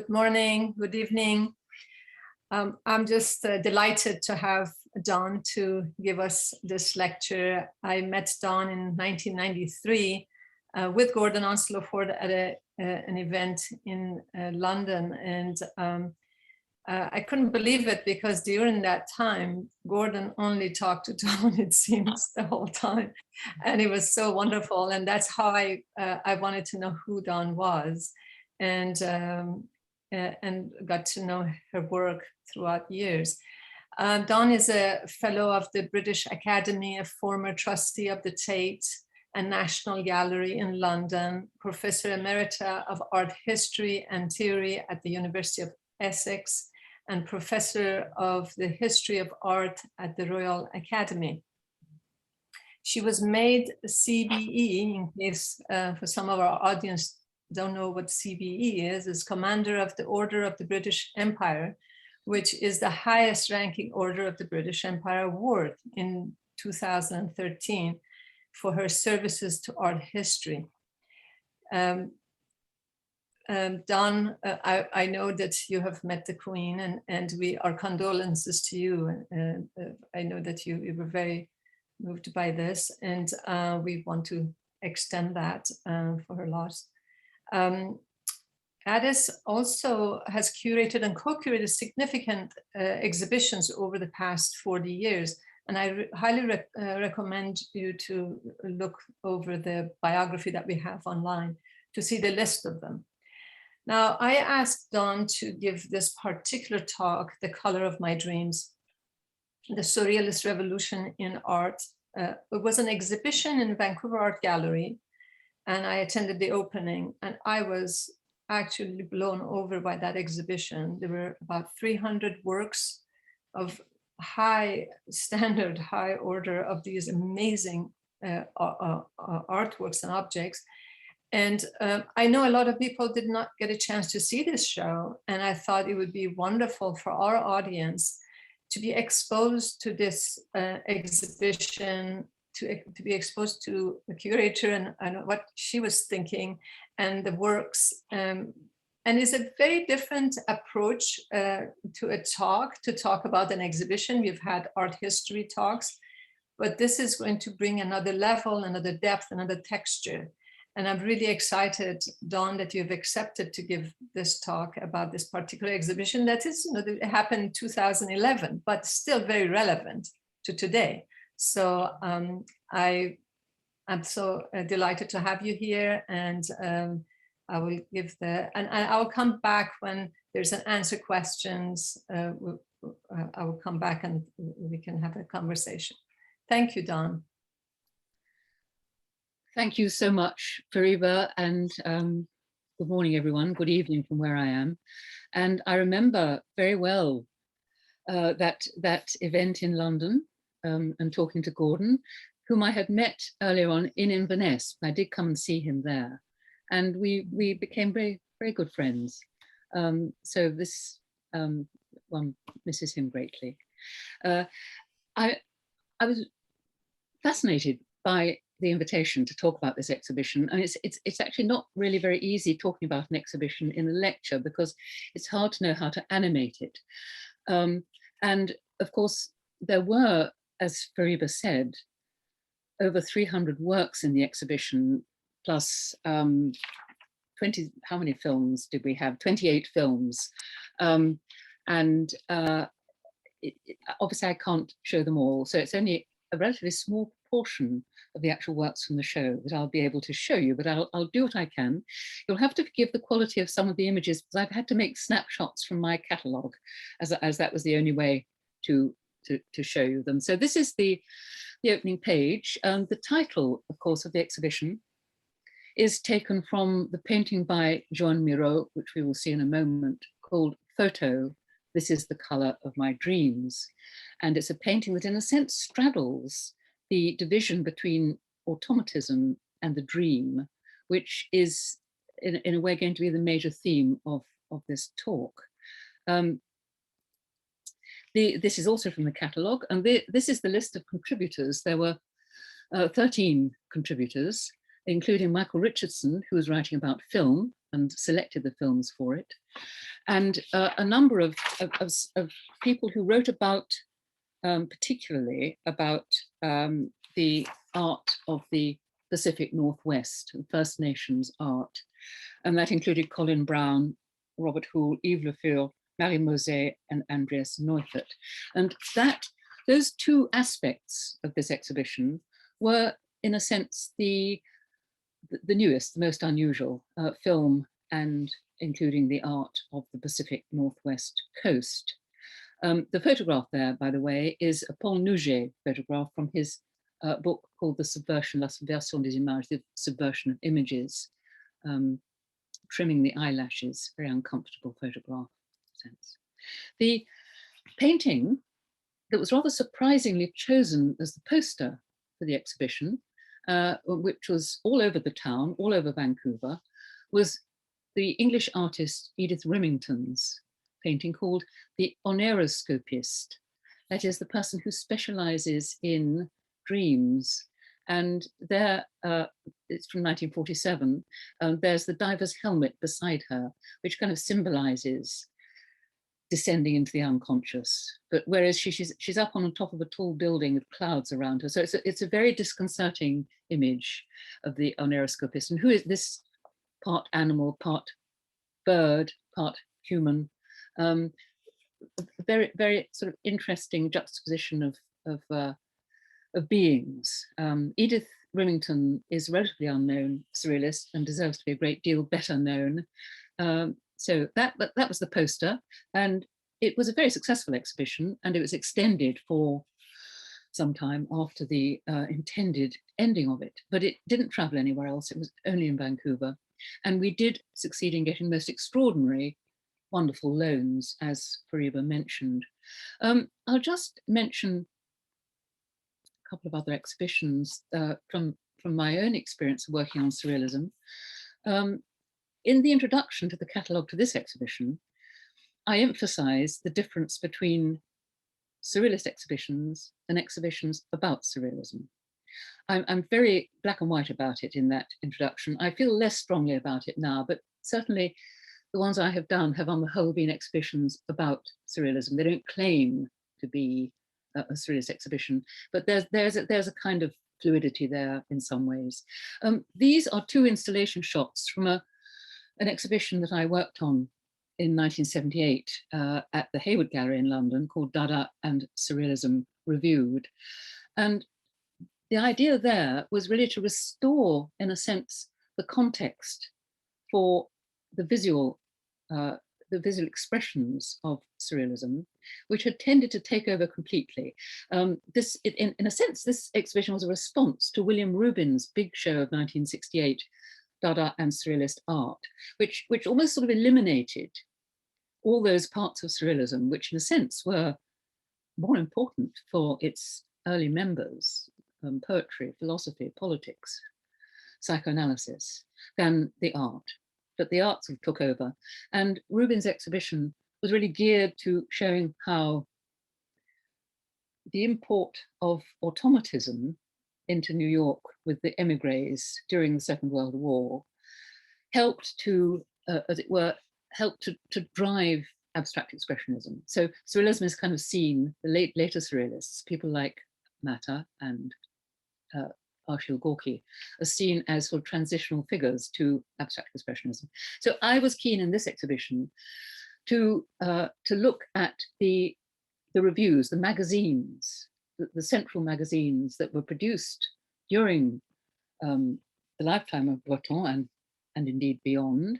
Good morning, good evening. I'm just delighted to have Dawn to give us this lecture. I met Dawn in 1993 with Gordon Onslow Ford at an event in London. And I couldn't believe it because during that time, Gordon only talked to Dawn, it seems, the whole time. And it was so wonderful. And that's how I wanted to know who Dawn was. And got to know her work throughout years. Dawn is a fellow of the British Academy, a former trustee of the Tate and National Gallery in London, Professor Emerita of Art History and Theory at the University of Essex, and Professor of the History of Art at the Royal Academy. She was made CBE, in case for some of our audience don't know what CBE is Commander of the Order of the British Empire, which is the highest ranking Order of the British Empire award in 2013 for her services to art history. Dawn, I know that you have met the Queen and our condolences to you. I know that you were very moved by this and we want to extend that for her loss. Adès also has curated and co-curated significant exhibitions over the past 40 years. And I highly recommend you to look over the biography that we have online to see the list of them. Now, I asked Dawn to give this particular talk, The Color of My Dreams, the Surrealist Revolution in Art. It was an exhibition in Vancouver Art Gallery, and I attended the opening, and I was actually blown over by that exhibition. There were about 300 works of high standard, high order of these amazing artworks and objects. And I know a lot of people did not get a chance to see this show, and I thought it would be wonderful for our audience to be exposed to this exhibition, to be exposed to the curator and what she was thinking and the works. And it's a very different approach to a talk, to talk about an exhibition. We've had art history talks, but this is going to bring another level, another depth, another texture. And I'm really excited, Dawn, that you've accepted to give this talk about this particular exhibition that is, that happened in 2011, but still very relevant to today. So I'm so delighted to have you here, and I will give and I'll come back when there's an answer questions. I will come back and we can have a conversation. Thank you, Dawn. Thank you so much, Fariba, and good morning, everyone. Good evening from where I am. And I remember very well that event in London. And talking to Gordon, whom I had met earlier on in Inverness. I did come and see him there. And we became very, very good friends. So this, one misses him greatly. I was fascinated by the invitation to talk about this exhibition. And it's actually not really very easy talking about an exhibition in a lecture because it's hard to know how to animate it. And of course, there were, as Fariba said, over 300 works in the exhibition, plus 20, how many films did we have? 28 films. Obviously I can't show them all. So it's only a relatively small portion of the actual works from the show that I'll be able to show you, but I'll do what I can. You'll have to forgive the quality of some of the images because I've had to make snapshots from my catalogue as that was the only way to show you them. So this is the opening page. The title, of course, of the exhibition is taken from the painting by Miro, which we will see in a moment, called Photo, This is the Color of My Dreams. And it's a painting that in a sense straddles the division between automatism and the dream, which is in a way going to be the major theme of this talk. This is also from the catalogue, and this is the list of contributors. There were 13 contributors, including Michael Richardson, who was writing about film, and selected the films for it. And a number of people who wrote about, particularly about the art of the Pacific Northwest, First Nations art. And that included Colin Brown, Robert Houle, Yves Le Fur, Marie Moset, and Andreas Neufert. And those two aspects of this exhibition were, in a sense, the newest, the most unusual, film, and including the art of the Pacific Northwest coast. The photograph there, by the way, is a Paul Nouget photograph from his book called The Subversion, La Subversion des Images, the subversion of images, trimming the eyelashes, very uncomfortable photograph sense. The painting that was rather surprisingly chosen as the poster for the exhibition, which was all over the town, all over Vancouver, was the English artist Edith Remington's painting called The Oneiroscopist. That is, the person who specializes in dreams. And there, it's from 1947, there's the diver's helmet beside her, which kind of symbolizes descending into the unconscious. But whereas she's up on the top of a tall building with clouds around her. So it's a very disconcerting image of the oneiroscopist. And who is this part animal, part bird, part human? Very, very sort of interesting juxtaposition of beings. Edith Remington is a relatively unknown surrealist and deserves to be a great deal better known. So that was the poster, and it was a very successful exhibition, and it was extended for some time after the intended ending of it, but it didn't travel anywhere else. It was only in Vancouver, and we did succeed in getting most extraordinary, wonderful loans, as Fariba mentioned. I'll just mention a couple of other exhibitions from my own experience of working on surrealism. In the introduction to the catalogue to this exhibition, I emphasised the difference between surrealist exhibitions and exhibitions about surrealism. I'm very black and white about it in that introduction. I feel less strongly about it now, but certainly the ones I have done have on the whole been exhibitions about surrealism. They don't claim to be a surrealist exhibition, but there's a kind of fluidity there in some ways. These are two installation shots from an exhibition that I worked on in 1978 at the Hayward Gallery in London called Dada and Surrealism Reviewed. And the idea there was really to restore, in a sense, the context for the visual expressions of surrealism, which had tended to take over completely. In a sense, this exhibition was a response to William Rubin's big show of 1968, Dada and Surrealist Art, which almost sort of eliminated all those parts of surrealism, which in a sense were more important for its early members, poetry, philosophy, politics, psychoanalysis, than the art. But the art sort of took over. And Rubin's exhibition was really geared to showing how the import of automatism into New York with the emigres during the Second World War helped to, as it were, to drive abstract expressionism. So surrealism is kind of seen, the later surrealists, people like Mata and Arshil Gorky, are seen as sort of transitional figures to abstract expressionism. So I was keen in this exhibition to look at the reviews, the magazines, the central magazines that were produced during the lifetime of Breton and indeed beyond,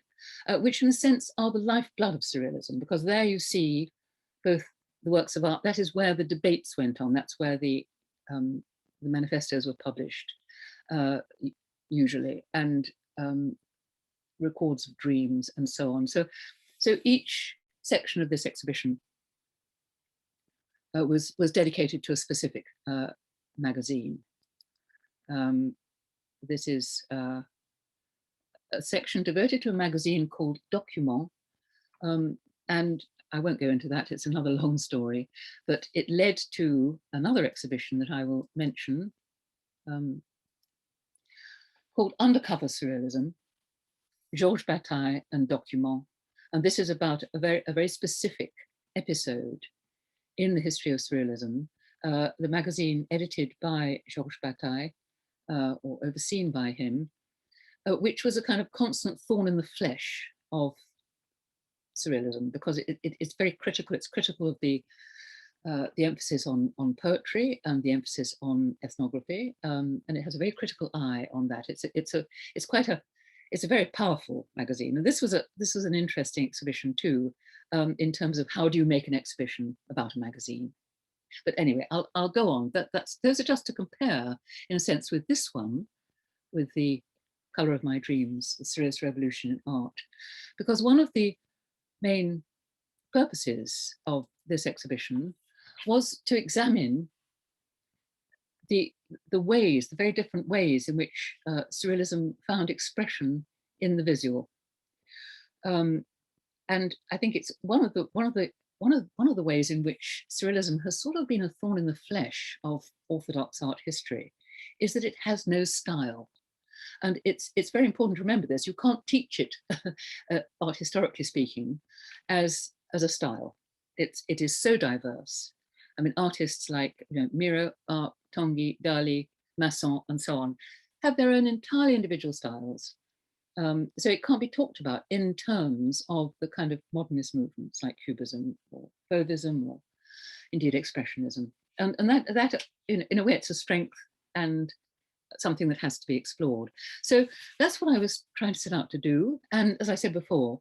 which in a sense are the lifeblood of surrealism, because there you see both the works of art. That is where the debates went on. That's where the manifestos were published, usually, and records of dreams and so on. So each section of this exhibition was dedicated to a specific magazine. This is a section devoted to a magazine called Document, and I won't go into that, it's another long story, but it led to another exhibition that I will mention called Undercover Surrealism, Georges Bataille and Document. And this is about a very specific episode in the history of surrealism. The magazine edited by Georges Bataille, or overseen by him, which was a kind of constant thorn in the flesh of surrealism, because it's very critical. It's critical of the emphasis on poetry and the emphasis on ethnography, and it has a very critical eye on that. It's a very powerful magazine, and this was an interesting exhibition too, in terms of how do you make an exhibition about a magazine. But anyway, I'll go on. Those are just to compare, in a sense, with this one, with the Colour of My Dreams, the Surrealist Revolution in Art, because one of the main purposes of this exhibition was to examine the very different ways in which surrealism found expression in the visual, and I think it's one of the ways in which surrealism has sort of been a thorn in the flesh of orthodox art history, is that it has no style. And it's very important to remember this. You can't teach it, art historically speaking, as a style. It is so diverse. I mean, artists like Miro, Tanguy, Dali, Masson, and so on, have their own entirely individual styles. So it can't be talked about in terms of the kind of modernist movements like Cubism or Fauvism or indeed Expressionism. And that in a way, it's a strength and something that has to be explored. So that's what I was trying to set out to do. And as I said before,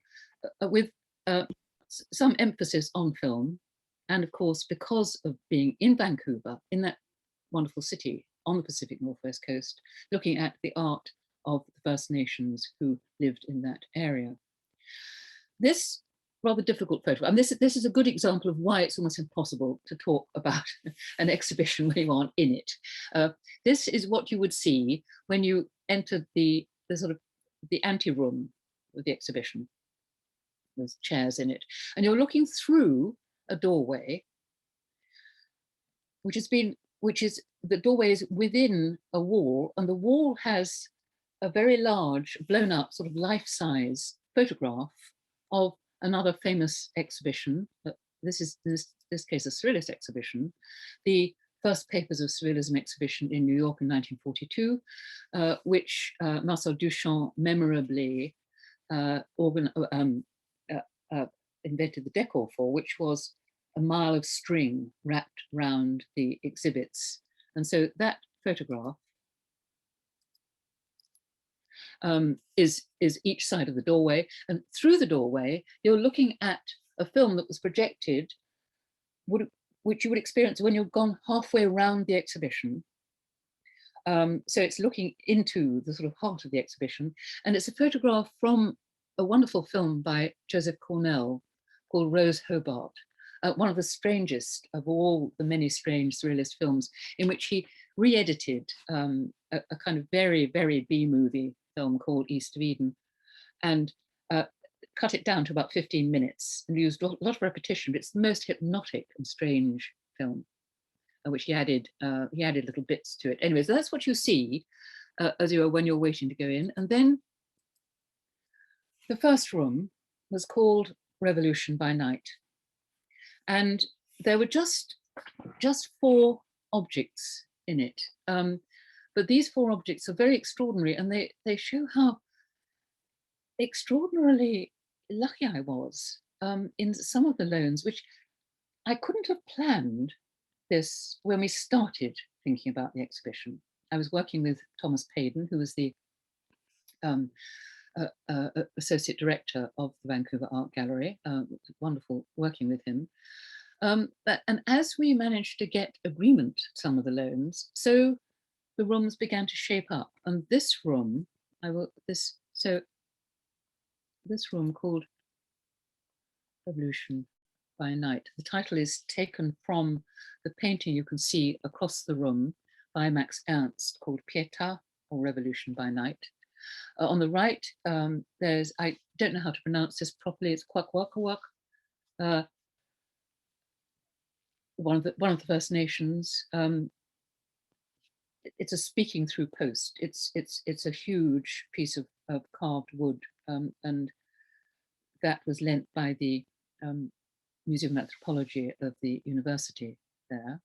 with some emphasis on film, and of course, because of being in Vancouver, in that wonderful city on the Pacific Northwest coast, looking at the art of the First Nations who lived in that area. This rather difficult photograph, and this is a good example of why it's almost impossible to talk about an exhibition when you aren't in it. This is what you would see when you entered the sort of the anteroom of the exhibition. There's chairs in it, and you're looking through a doorway, which is the doorway is within a wall, and the wall has a very large, blown up, sort of life-size photograph of another famous exhibition. This is, in this case, a surrealist exhibition, the first Papers of Surrealism exhibition in New York in 1942, which Marcel Duchamp memorably invented the decor for, which was a mile of string wrapped round the exhibits. And so that photograph is each side of the doorway, and through the doorway you're looking at a film that was projected, which you would experience when you've gone halfway around the exhibition. So it's looking into the sort of heart of the exhibition, and it's a photograph from a wonderful film by Joseph Cornell called Rose Hobart, one of the strangest of all the many strange surrealist films, in which he re-edited a kind of very, very B-movie film called East of Eden, and cut it down to about 15 minutes and used a lot of repetition. But it's the most hypnotic and strange film, which he added little bits to it. Anyway, so that's what you see when you're waiting to go in. And then the first room was called Revolution by Night, and there were just 4 objects in it. But these 4 objects are very extraordinary, and they show how extraordinarily lucky I was in some of the loans, which I couldn't have planned this when we started thinking about the exhibition. I was working with Thomas Payden, who was the associate director of the Vancouver Art Gallery. Wonderful working with him. And as we managed to get agreement to some of the loans, so the rooms began to shape up. And this room, this room called Revolution by Night. The title is taken from the painting you can see across the room by Max Ernst called Pietà, or Revolution by Night. On the right, there's, I don't know how to pronounce this properly, it's Kwakwaka'wak, one of the First Nations. It's a speaking through post. It's a huge piece of carved wood and that was lent by the Museum of Anthropology of the university there.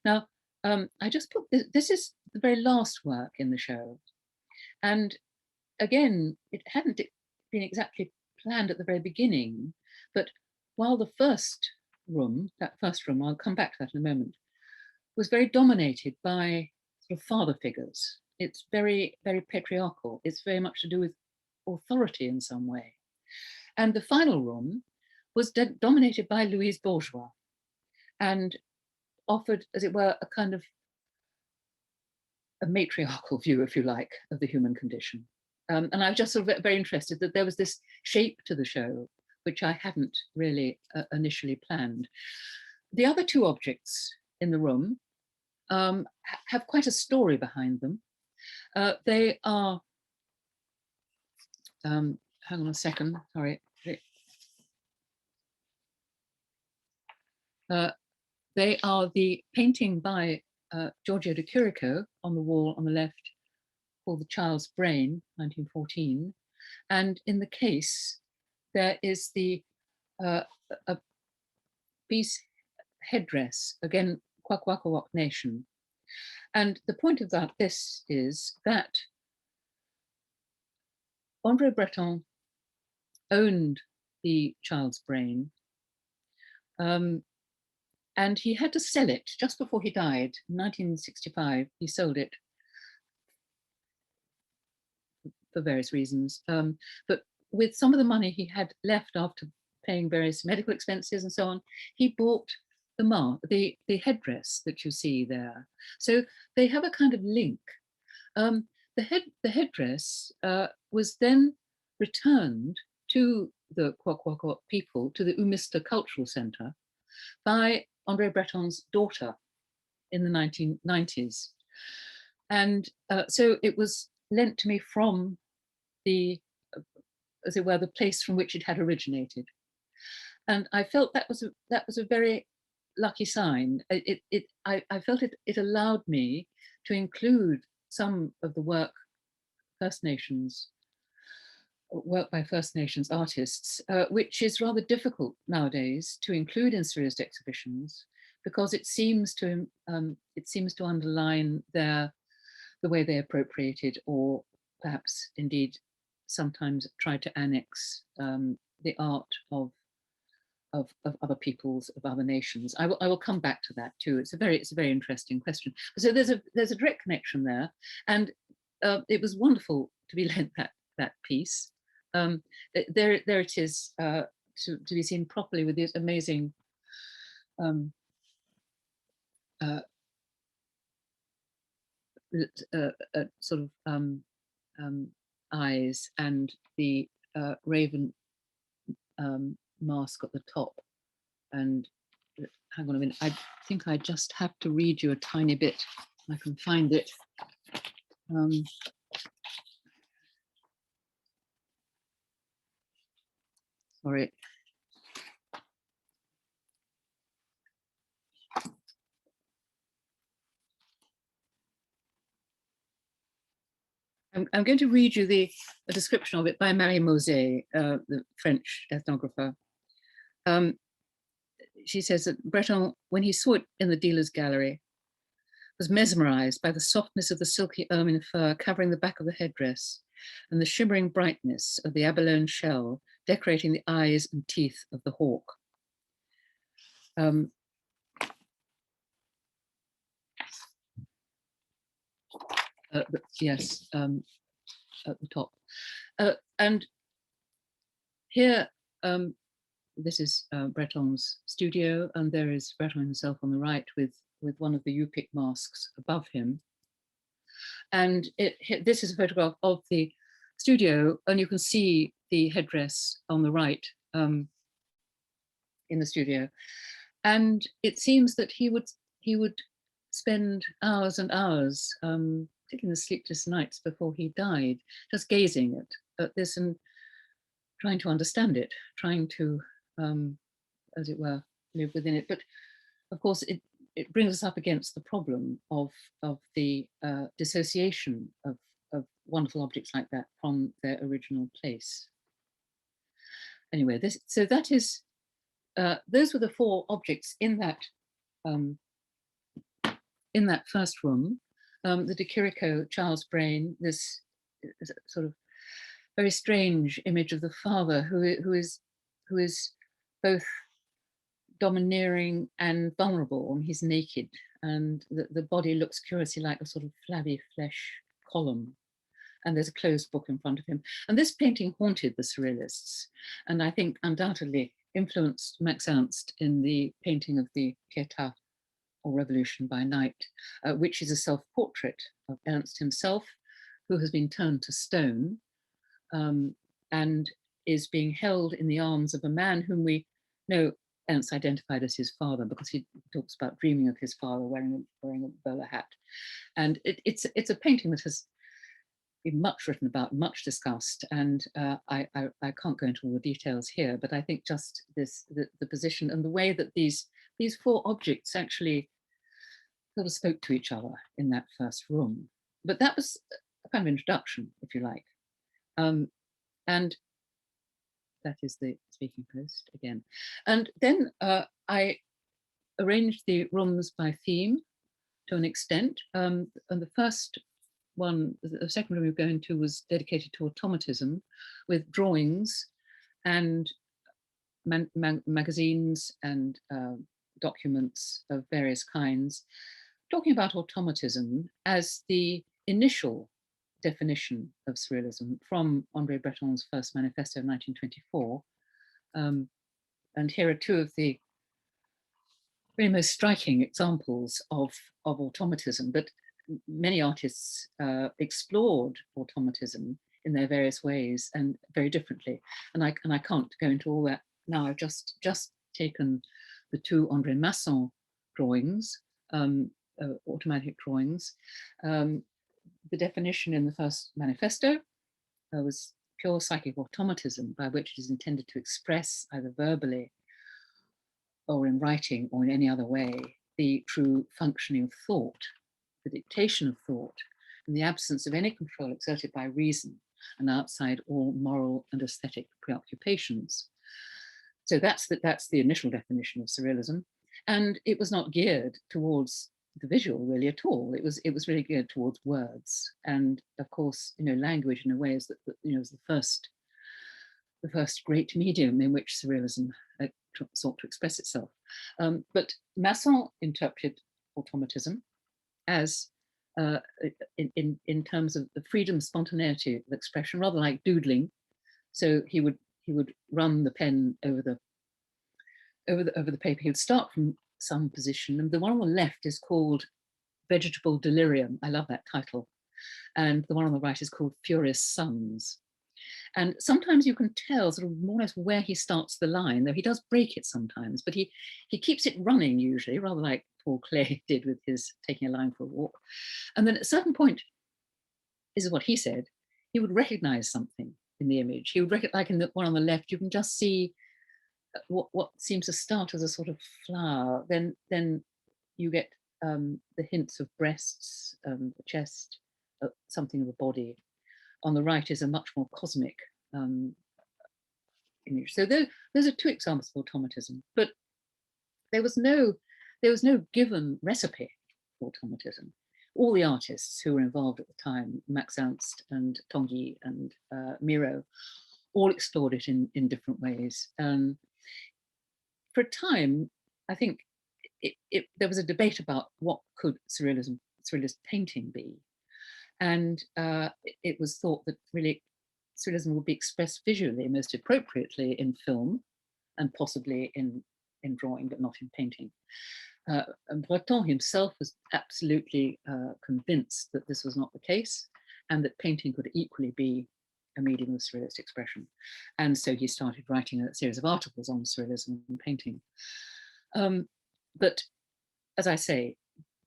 Now, I just put this is the very last work in the show. And again, it hadn't been exactly planned at the very beginning, but while the first room, I'll come back to that in a moment, was very dominated by sort of father figures. It's very, very patriarchal. It's very much to do with authority in some way. And the final room was dominated by Louise Bourgeois and offered, as it were, a kind of a matriarchal view, if you like, of the human condition. And I was just sort of very interested that there was this shape to the show, which I hadn't really initially planned. The other two objects in the room have quite a story behind them. They are, hang on a second, sorry. They are the painting by Giorgio de Chirico on the wall on the left, called The Child's Brain, 1914. And in the case, there is the a piece headdress, again, Kwakwaka'wakw Nation. And the point about this is that André Breton owned the Child's Brain, and he had to sell it just before he died. In 1965, he sold it for various reasons. But with some of the money he had left after paying various medical expenses and so on, he bought the headdress that you see there. So they have a kind of link. The headdress was then returned to the Kwakwaka'wakw people, to the Umista Cultural Centre, by André Breton's daughter in the 1990s. And so it was lent to me from the, as it were, the place from which it had originated. And I felt that was a very lucky sign. I felt it allowed me to include some of the work by First Nations artists, which is rather difficult nowadays to include in surrealist exhibitions, because it seems to underline the way they appropriated, or perhaps indeed sometimes tried to annex the art of other peoples, of other nations. I will come back to that too. It's a very interesting question. So there's a direct connection there, and it was wonderful to be lent that piece. There it is, to be seen properly with these amazing sort of eyes, and the raven mask at the top. And hang on a minute, I think I just have to read you a tiny bit. I can find it. Sorry. I'm going to read you a description of it by Marie Mosé, the French ethnographer. She says that Breton, when he saw it in the dealer's gallery, was mesmerized by the softness of the silky ermine fur covering the back of the headdress and the shimmering brightness of the abalone shell decorating the eyes and teeth of the hawk. Yes, at the top. And here, this is Breton's studio, and there is Breton himself on the right with one of the Yupik masks above him. And this is a photograph of the studio, and you can see the headdress on the right in the studio. And it seems that he would spend hours and hours, particularly in the sleepless nights before he died, just gazing at this and trying to understand it, trying to, as it were, live within it. But of course, it brings us up against the problem of the dissociation of wonderful objects like that from their original place. Anyway, so that is, those were the 4 objects in that first room. The De Chirico child's brain, this sort of very strange image of the father who is both domineering and vulnerable, and he's naked, and the body looks curiously like a sort of flabby flesh column, and there's a closed book in front of him. And this painting haunted the Surrealists, and I think undoubtedly influenced Max Ernst in the painting of the Pietà, or Revolution by Night, which is a self-portrait of Ernst himself, who has been turned to stone, and is being held in the arms of a man whom we know Ernst identified as his father, because he talks about dreaming of his father wearing a bowler hat. And it's a painting that has been much written about, much discussed, and I can't go into all the details here, but I think just the position and the way that these 4 objects actually sort of spoke to each other in that first room. But that was a kind of introduction, if you like. And that is the speaking post again. And then I arranged the rooms by theme to an extent. And the first one, the second room we were going to, was dedicated to automatism, with drawings and magazines and documents of various kinds, talking about automatism as the initial definition of surrealism from André Breton's first manifesto of 1924. And here are 2 of the really most striking examples of automatism. But many artists explored automatism in their various ways and very differently. And I can't go into all that now. I've just taken the 2 André Masson drawings, automatic drawings. The definition in the first manifesto was pure psychic automatism, by which it is intended to express, either verbally or in writing or in any other way, the true functioning of thought, the dictation of thought, in the absence of any control exerted by reason and outside all moral and aesthetic preoccupations. So that's the initial definition of surrealism. And it was not geared towards the visual really at all. It was really geared towards words, and of course, language in a way is that is the first great medium in which surrealism sought to express itself. But Masson interpreted automatism as in terms of the freedom, spontaneity of expression, rather like doodling. So he would run the pen over the paper. He would start from some position, and the one on the left is called Vegetable Delirium. I love that title. And the one on the right is called Furious Suns. And sometimes you can tell sort of more or less where he starts the line, though he does break it sometimes, but he keeps it running usually, rather like Paul Klee did with his taking a line for a walk. And then at a certain point, this is what he said, he would recognize something in the image. He would recognize, like in the one on the left, you can just see what seems to start as a sort of flower. Then you get the hints of breasts, the chest, something of a body. On the right is a much more cosmic image. So those are 2 examples of automatism, but there was no given recipe for automatism. All the artists who were involved at the time, Max Ernst and Tanguy and Miro, all explored it in different ways. For a time, I think there was a debate about what could surrealist painting be. And it was thought that really surrealism would be expressed visually most appropriately in film, and possibly in drawing, but not in painting. And Breton himself was absolutely convinced that this was not the case, and that painting could equally be a medium of surrealist expression. And so he started writing a series of articles on surrealism and painting. But as I say,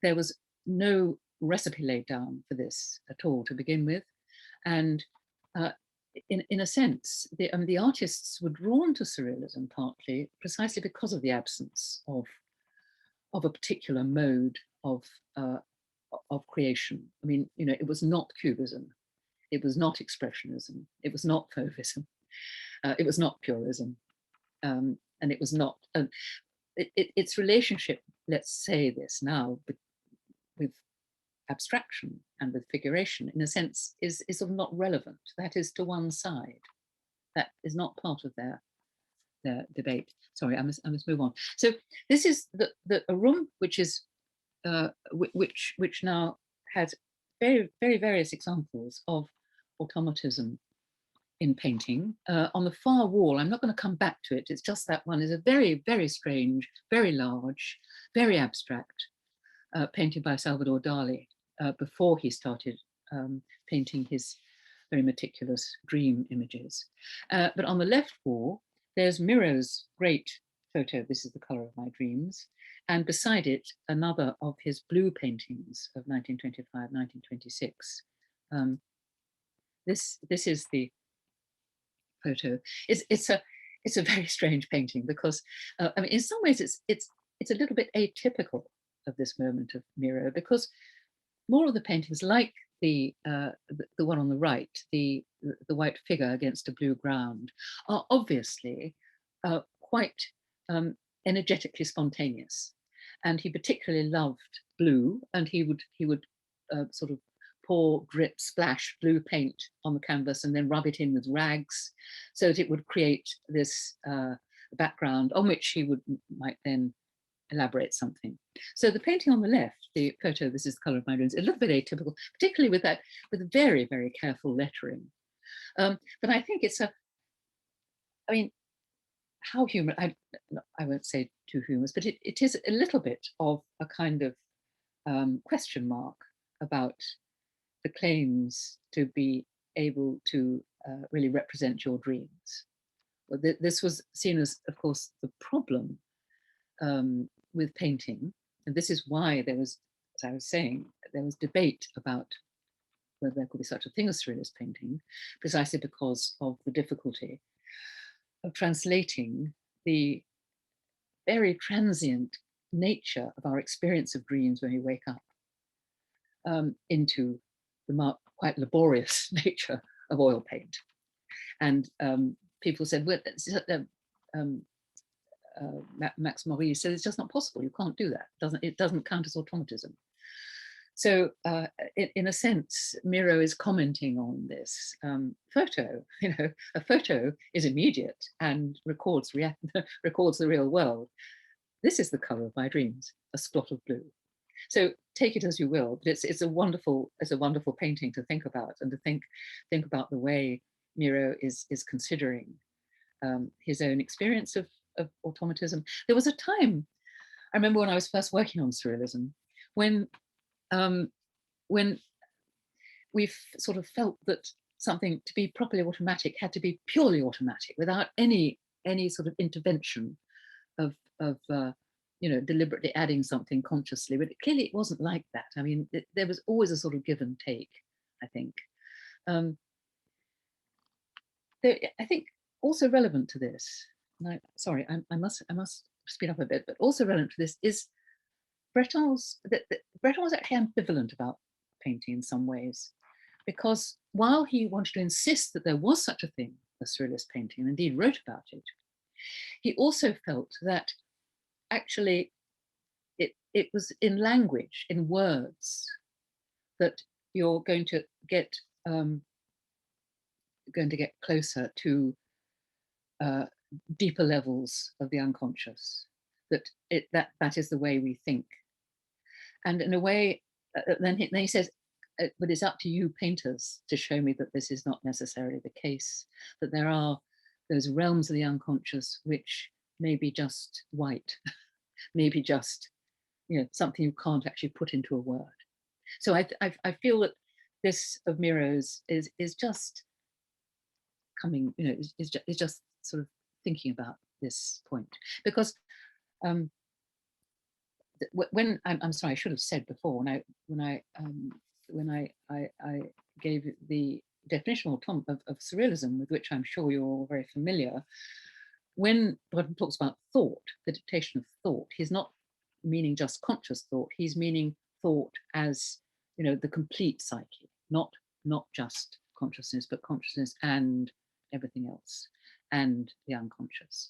there was no recipe laid down for this at all to begin with. And in a sense, the artists were drawn to surrealism partly precisely because of the absence of a particular mode of creation. I mean, it was not Cubism. it was not expressionism, it was not fauvism, it was not purism, and it was not, its relationship, let's say this now, with abstraction and with figuration, in a sense, is sort of not relevant. That is to one side. That is not part of their debate. Sorry, I must move on. So this is a room which is which now has very various examples of automatism in painting. On the far wall, I'm not going to come back to it. It's just that one is a very strange, very large, very abstract painted by Salvador Dali before he started painting his very meticulous dream images. But on the left wall, there's Miro's great photo, This is the Color of My Dreams, and beside it, another of his blue paintings of 1925, 1926. This is the photo. It's a very strange painting because, I mean, in some ways it's a little bit atypical of this moment of Miro, because more of the paintings, like the one on the right, the white figure against a blue ground, are obviously quite energetically spontaneous. And he particularly loved blue, and he would sort of pour, drip, splash blue paint on the canvas and then rub it in with rags so that it would create this background on which he might then elaborate something. So the painting on the left, the photo, This is the Color of My Dreams, is a little bit atypical, particularly with very careful lettering. But I think it's I mean, how humorous, I won't say too humorous, but it is a little bit of a kind of question mark about the claims to be able to really represent your dreams. Well, this was seen as, of course, the problem with painting. And this is why there was, as I was saying, there was debate about whether there could be such a thing as surrealist painting, precisely because of the difficulty of translating the very transient nature of our experience of dreams when we wake up into the quite laborious nature of oil paint. And people said, well, Max Maurice said, it's just not possible. You can't do that. It doesn't count as automatism. So in a sense, Miro is commenting on this photo. You know, a photo is immediate and records the real world. This is the color of my dreams, a splot of blue. So take it as you will, but it's a wonderful painting to think about, and to think about the way Miro is considering his own experience of automatism. There was a time, I remember when I was first working on surrealism, when we've sort of felt that something to be properly automatic had to be purely automatic, without any sort of intervention of you know, deliberately adding something consciously. But clearly it wasn't like that. I mean, there was always a sort of give and take, I think. I think also relevant to this, and I must speed up a bit, but also relevant to this is Breton was actually ambivalent about painting in some ways, because while he wanted to insist that there was such a thing as surrealist painting, and indeed wrote about it, he also felt that actually it was in language, in words, that you're going to get closer to deeper levels of the unconscious. That is the way we think. And in a way, then he says, but it's up to you painters to show me that this is not necessarily the case, that there are those realms of the unconscious which may be just white, maybe just, you know, something you can't actually put into a word. So I feel that this of Miro's is just coming, you know, is just sort of thinking about this point, because when I'm sorry, I should have said before, when I gave the definition of surrealism, with which I'm sure you're all very familiar, when Breton talks about thought, the dictation of thought, he's not meaning just conscious thought, he's meaning thought as, you know, the complete psyche, not just consciousness, but consciousness and everything else, and the unconscious.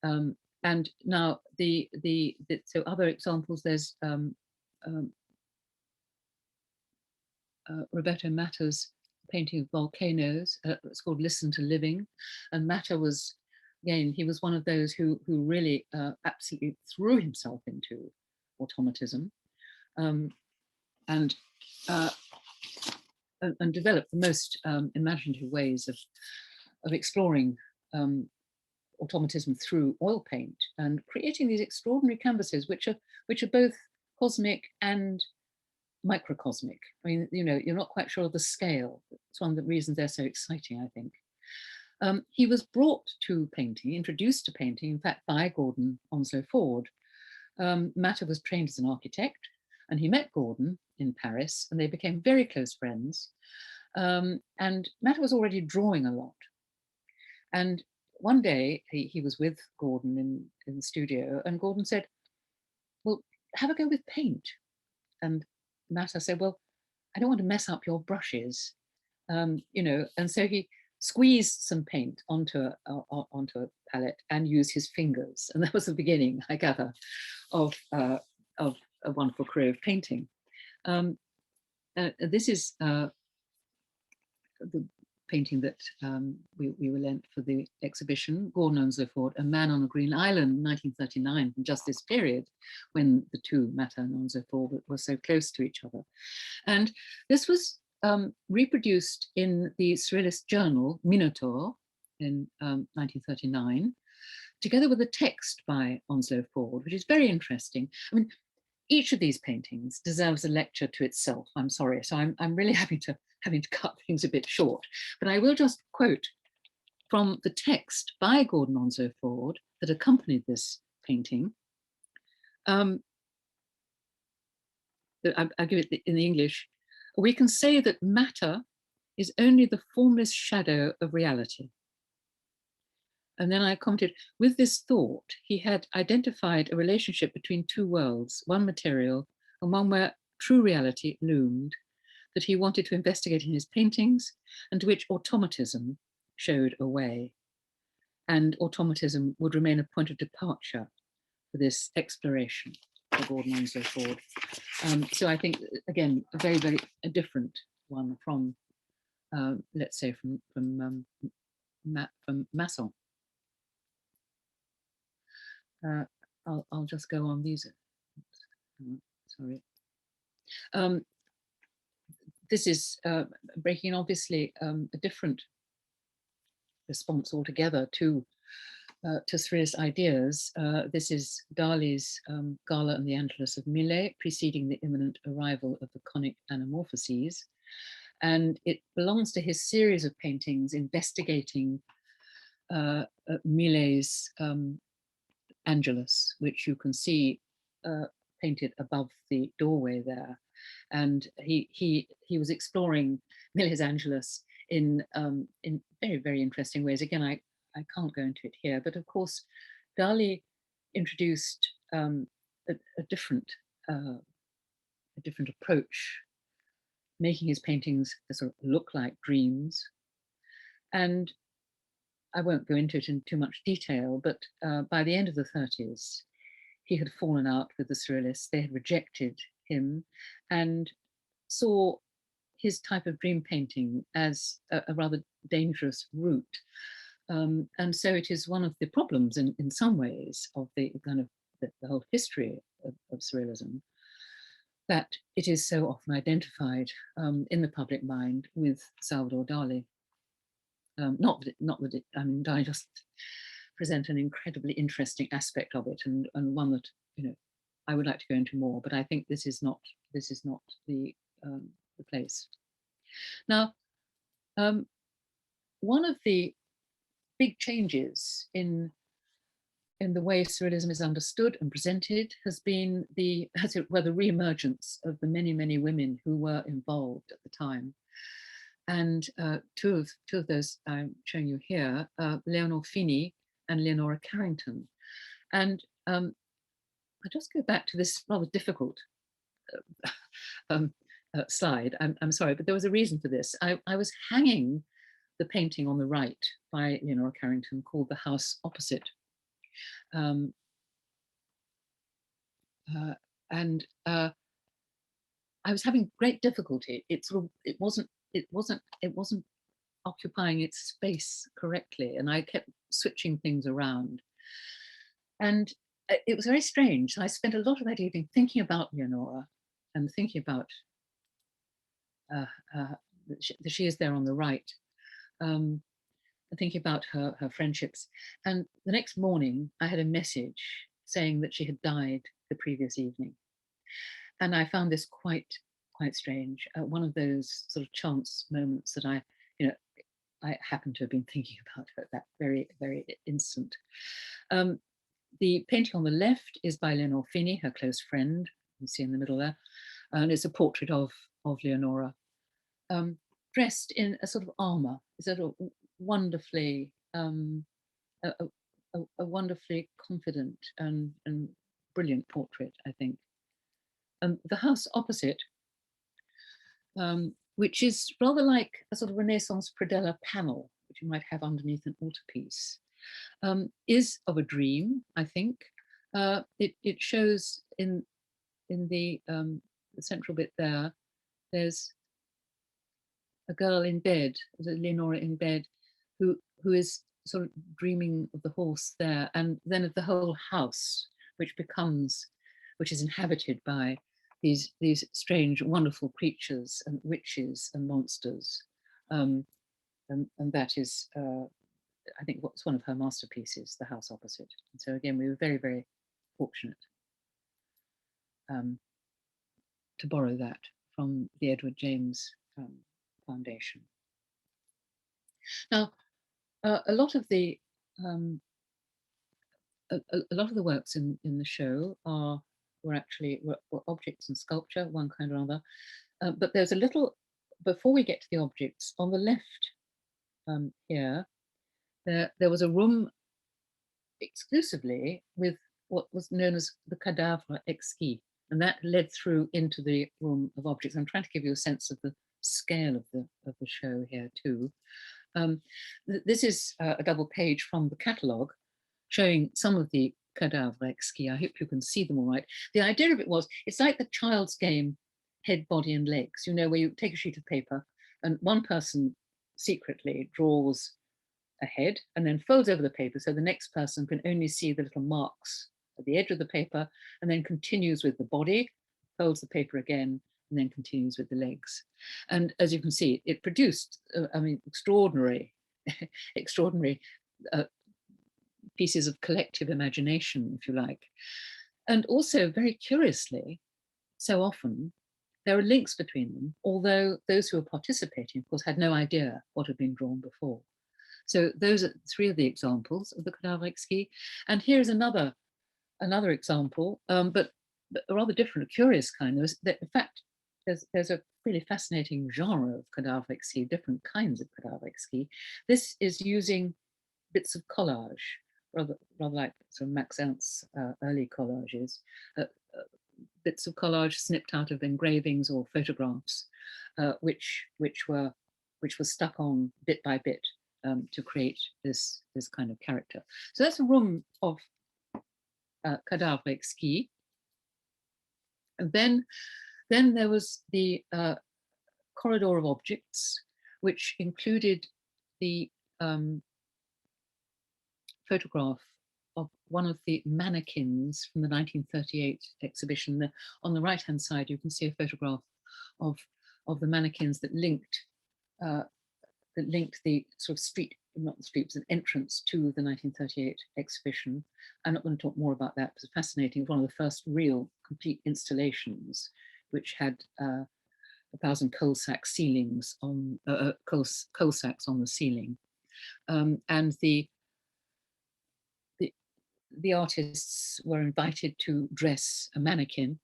And now so other examples, there's Roberto Matta's painting of volcanoes. It's called Listen to Living. And Matta was, again, he was one of those who really absolutely threw himself into automatism, and developed the most imaginative ways of exploring automatism through oil paint, and creating these extraordinary canvases, which are both cosmic and microcosmic. I mean, you know, you're not quite sure of the scale. It's one of the reasons they're so exciting, I think. He was brought to painting, introduced to painting, in fact, by Gordon Onslow Ford. Matta was trained as an architect, and he met Gordon in Paris, and they became very close friends. And Matta was already drawing a lot. And one day he was with Gordon in the studio, and Gordon said, well, have a go with paint. And Matta said, well, I don't want to mess up your brushes, you know. And so he squeezed some paint onto a palette and used his fingers. And that was the beginning, I gather, of a wonderful career of painting. This is the painting that we were lent for the exhibition, Gordon Onslow Ford, A Man on a Green Island, 1939, from just this period when the two, Matta and Onslow Ford, were so close to each other. And this was reproduced in the Surrealist journal, Minotaur, in 1939, together with a text by Onslow Ford, which is very interesting. I mean, each of these paintings deserves a lecture to itself, I'm sorry, so I'm really having to cut things a bit short, but I will just quote from the text by Gordon Onslow Ford that accompanied this painting. I'll give it in the English. We can say that matter is only the formless shadow of reality. And then I commented, with this thought, he had identified a relationship between two worlds, one material and one where true reality loomed, that he wanted to investigate in his paintings, and to which automatism showed a way. And automatism would remain a point of departure for this exploration of Gordon Onslow Ford. So I think, again, a very, very different one from, let's say, from Masson. I'll just go on these. Sorry. This is breaking, obviously, a different response altogether to Surrealist ideas. This is Dali's Gala and the Angelus of Millet, preceding the imminent arrival of the conic anamorphoses. And it belongs to his series of paintings investigating Millet's Angelus, which you can see painted above the doorway there. And he was exploring Millet's Angelus in very, very interesting ways. Again, I can't go into it here, but of course, Dali introduced a different approach, making his paintings sort of look like dreams. And I won't go into it in too much detail, but by the end of the 30s, he had fallen out with the Surrealists. They had rejected him and saw his type of dream painting as a rather dangerous route. And so it is one of the problems in some ways of the kind of the whole history of Surrealism, that it is so often identified in the public mind with Salvador Dali. Not that it, I mean, Dali just present an incredibly interesting aspect of it, and one that, you know, I would like to go into more, but I think this is not the place. Now, one of the big changes in the way Surrealism is understood and presented has been the, as it were, the re-emergence of the many, many women who were involved at the time. And two of those I'm showing you here, Leonore Fini and Leonora Carrington. And I just go back to this rather difficult slide. I'm sorry, but there was a reason for this. I was hanging the painting on the right by Leonora Carrington called The House Opposite. Um, and I was having great difficulty. It wasn't occupying its space correctly, and I kept switching things around. And it was very strange. I spent a lot of that evening thinking about Leonora and thinking about that she is there on the right, thinking about her friendships. And the next morning, I had a message saying that she had died the previous evening. And I found this quite strange. One of those sort of chance moments that I happened to have been thinking about her at that very, very instant. The painting on the left is by Leonore Fini, her close friend, you see in the middle there, and it's a portrait of Leonora, dressed in a sort of armor. It's a wonderfully, a wonderfully confident and brilliant portrait, I think. The house opposite, which is rather like a sort of Renaissance predella panel, which you might have underneath an altarpiece, is of a dream, I think. It shows in the central bit there, there's a girl in bed, Leonora in bed, who is sort of dreaming of the horse there, and then of the whole house, which is inhabited by these strange, wonderful creatures and witches and monsters, and that is, I think, what's one of her masterpieces, The House Opposite. And so again, we were very, very fortunate to borrow that from the Edward James Foundation. Now, a lot of the works in the show were objects and sculpture, one kind or other. But there's a little, before we get to the objects, on the left here, there was a room exclusively with what was known as the cadavre exquis, and that led through into the room of objects. I'm trying to give you a sense of the scale of the show here too. This is a double page from the catalogue showing some of the cadavre exquis. I hope you can see them all right. The idea of it was, it's like the child's game, head, body and legs, you know, where you take a sheet of paper and one person secretly draws a head and then folds over the paper so the next person can only see the little marks at the edge of the paper, and then continues with the body, folds the paper again, and then continues with the legs. And as you can see, it produced, extraordinary pieces of collective imagination, if you like. And also, very curiously, so often, there are links between them, although those who were participating, of course, had no idea what had been drawn before. So those are three of the examples of the cadavre exquis. And here's another example, but a rather different, a curious kind. In fact, there's a really fascinating genre of cadavre exquis, different kinds of cadavre exquis. This is using bits of collage, rather like sort of Max Ernst's early collages, bits of collage snipped out of engravings or photographs, which were stuck on bit by bit to create this kind of character. So that's a room of cadavre exquis. And then there was the corridor of objects, which included the photograph of one of the mannequins from the 1938 exhibition. On the right-hand side, you can see a photograph of the mannequins that linked the sort of street, not the street, but an entrance to the 1938 exhibition. I'm not going to talk more about that, because it's fascinating. It's one of the first real complete installations, which had 1,000 coal sack ceilings on coal sacks on the ceiling, and the artists were invited to dress a mannequin.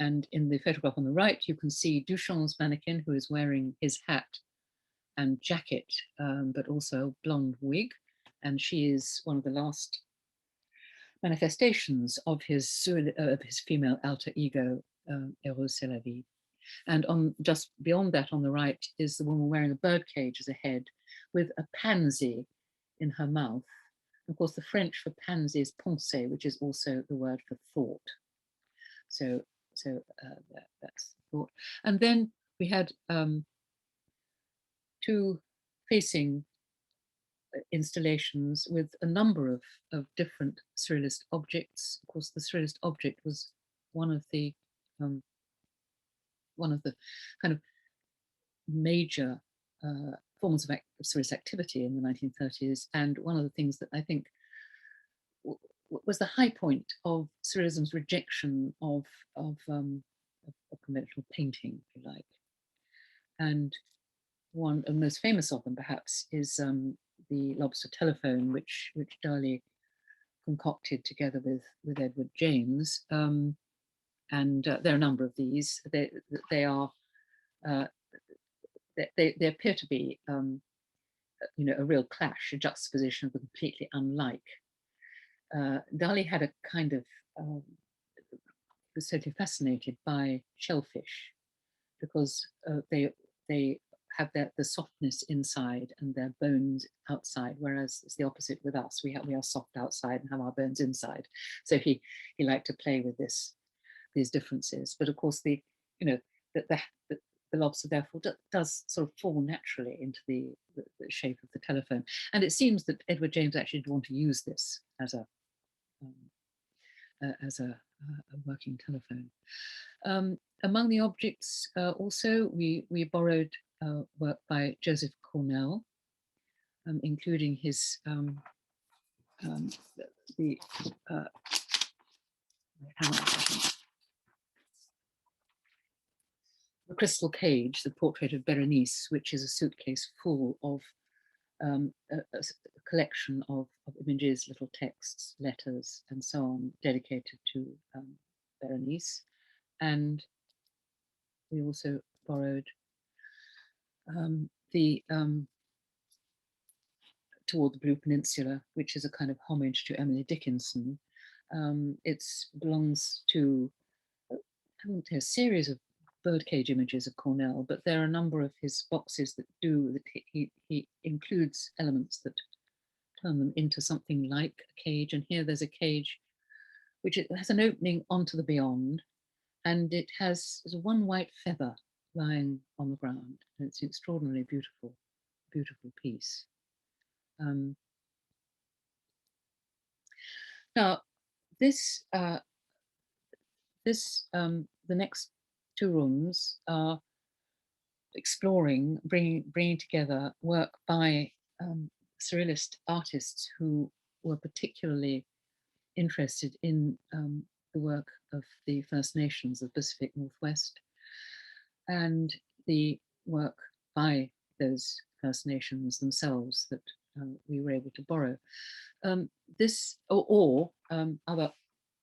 And in the photograph on the right, you can see Duchamp's mannequin, who is wearing his hat and jacket, but also a blonde wig. And she is one of the last manifestations of his female alter ego, Eros c'est la vie. And on just beyond that on the right is the woman wearing a birdcage as a head with a pansy in her mouth. Of course, the French for pansy is pensée, which is also the word for thought. So that's thought. And then we had two facing installations with a number of different surrealist objects. Of course, the surrealist object was one of the kind of major forms of surrealist activity in the 1930s, and one of the things that I think was the high point of surrealism's rejection of conventional painting, if you like. And one of the most famous of them, perhaps, is the lobster telephone, which Dali concocted together with Edward James. And there are a number of these. They appear to be, a real clash, a juxtaposition of the completely unlike. Dali had a kind of was totally fascinated by shellfish because they have the softness inside and their bones outside, whereas it's the opposite with us. We are soft outside and have our bones inside. So he liked to play with these differences. But of course, the lobster therefore does sort of fall naturally into the shape of the telephone. And it seems that Edward James actually did want to use this as a working telephone. Among the objects also, we borrowed work by Joseph Cornell, including his the Crystal Cage, the portrait of Berenice, which is a suitcase full of a collection of images, little texts, letters, and so on, dedicated to Berenice. And we also borrowed Toward the Blue Peninsula, which is a kind of homage to Emily Dickinson. It belongs to, I wouldn't say a series of birdcage images of Cornell, but there are a number of his boxes that he includes elements that turn them into something like a cage. And here there's a cage which has an opening onto the beyond, and it has one white feather lying on the ground. And it's an extraordinarily beautiful, beautiful piece. Now, the next two rooms are exploring, bringing together work by surrealist artists who were particularly interested in the work of the First Nations of the Pacific Northwest and the work by those First Nations themselves that we were able to borrow. This or other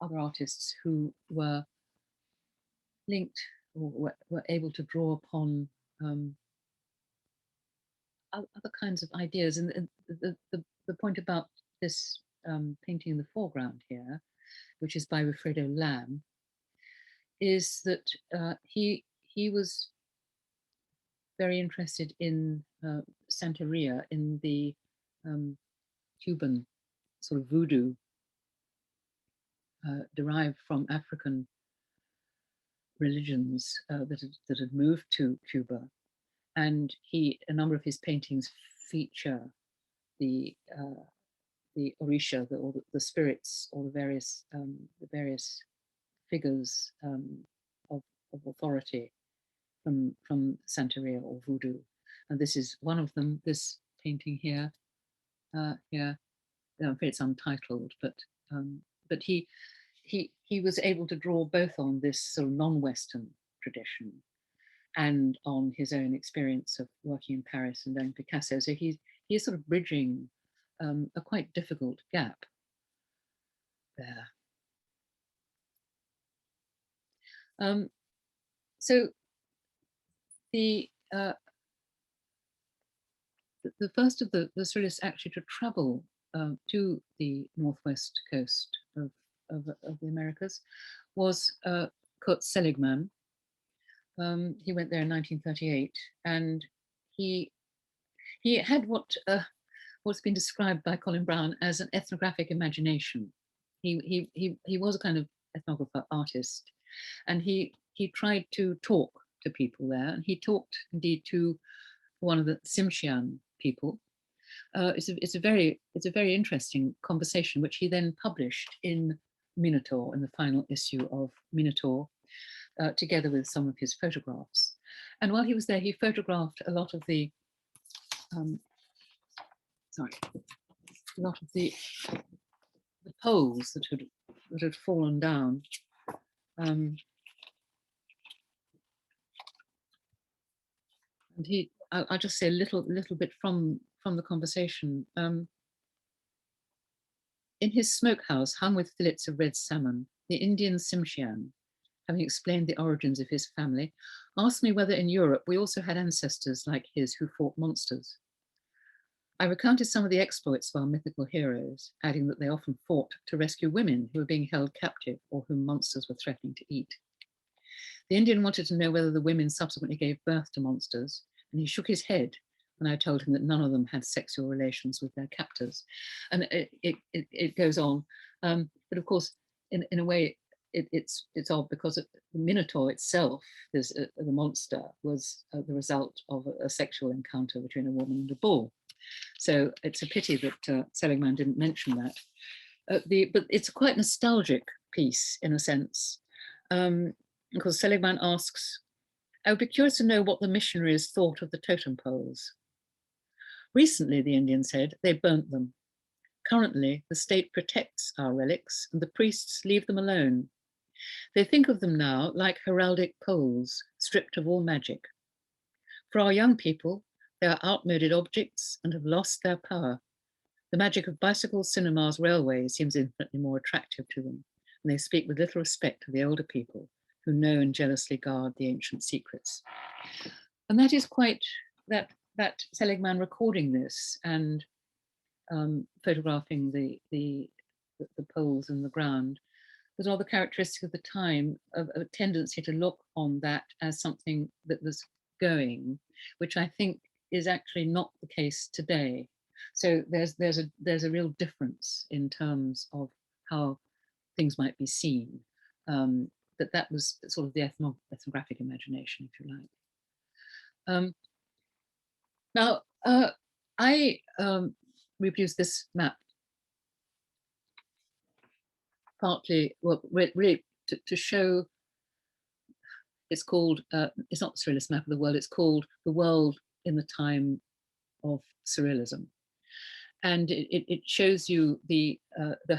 artists who were linked or were able to draw upon other kinds of ideas. And the point about this painting in the foreground here, which is by Wilfredo Lam, is that he was very interested in Santeria, in the Cuban sort of voodoo derived from African religions that had moved to Cuba. And a number of his paintings feature the orisha, or the spirits, or the various figures of authority from Santeria or voodoo. And this is one of them. This painting here, here. I'm afraid it's untitled, but he was able to draw both on this sort of non-Western tradition and on his own experience of working in Paris and then Picasso. So he is sort of bridging a quite difficult gap there. So the first of the surrealists actually to travel to the northwest coast of the Americas was Kurt Seligman, He went there in 1938, and he had what's been described by Colin Brown as an ethnographic imagination. He was a kind of ethnographer artist, and he tried to talk to people there, and he talked indeed to one of the Tsimshian people. It's a very interesting conversation, which he then published in Minotaur, in the final issue of Minotaur, together with some of his photographs. And while he was there, he photographed a lot of the poles that had fallen down. And I'll just say a little bit from the conversation. In his smokehouse, hung with fillets of red salmon, the Indian Tsimshian, having explained the origins of his family, asked me whether in Europe we also had ancestors like his who fought monsters. I recounted some of the exploits of our mythical heroes, adding that they often fought to rescue women who were being held captive or whom monsters were threatening to eat. The Indian wanted to know whether the women subsequently gave birth to monsters, and he shook his head when I told him that none of them had sexual relations with their captors. And it goes on. But of course, in a way, it's odd because the Minotaur itself, the monster, was the result of a sexual encounter between a woman and a bull. So it's a pity that Seligman didn't mention that. But it's a quite nostalgic piece in a sense, because Seligman asks, I would be curious to know what the missionaries thought of the totem poles. Recently, the Indian said, they burnt them. Currently, the state protects our relics and the priests leave them alone. They think of them now like heraldic poles, stripped of all magic. For our young people, they are outmoded objects and have lost their power. The magic of bicycles, cinemas, railways seems infinitely more attractive to them, and they speak with little respect of the older people who know and jealously guard the ancient secrets. And that is quite, that Seligman recording this and photographing the poles in the ground was rather characteristic of the time, of a tendency to look on that as something that was going, which I think is actually not the case today. So there's a real difference in terms of how things might be seen. That was sort of the ethnographic imagination, if you like. Now, I reproduced this map partly, well, really to show, it's called, it's not the Surrealist map of the world, it's called The World in the Time of Surrealism. And it shows you the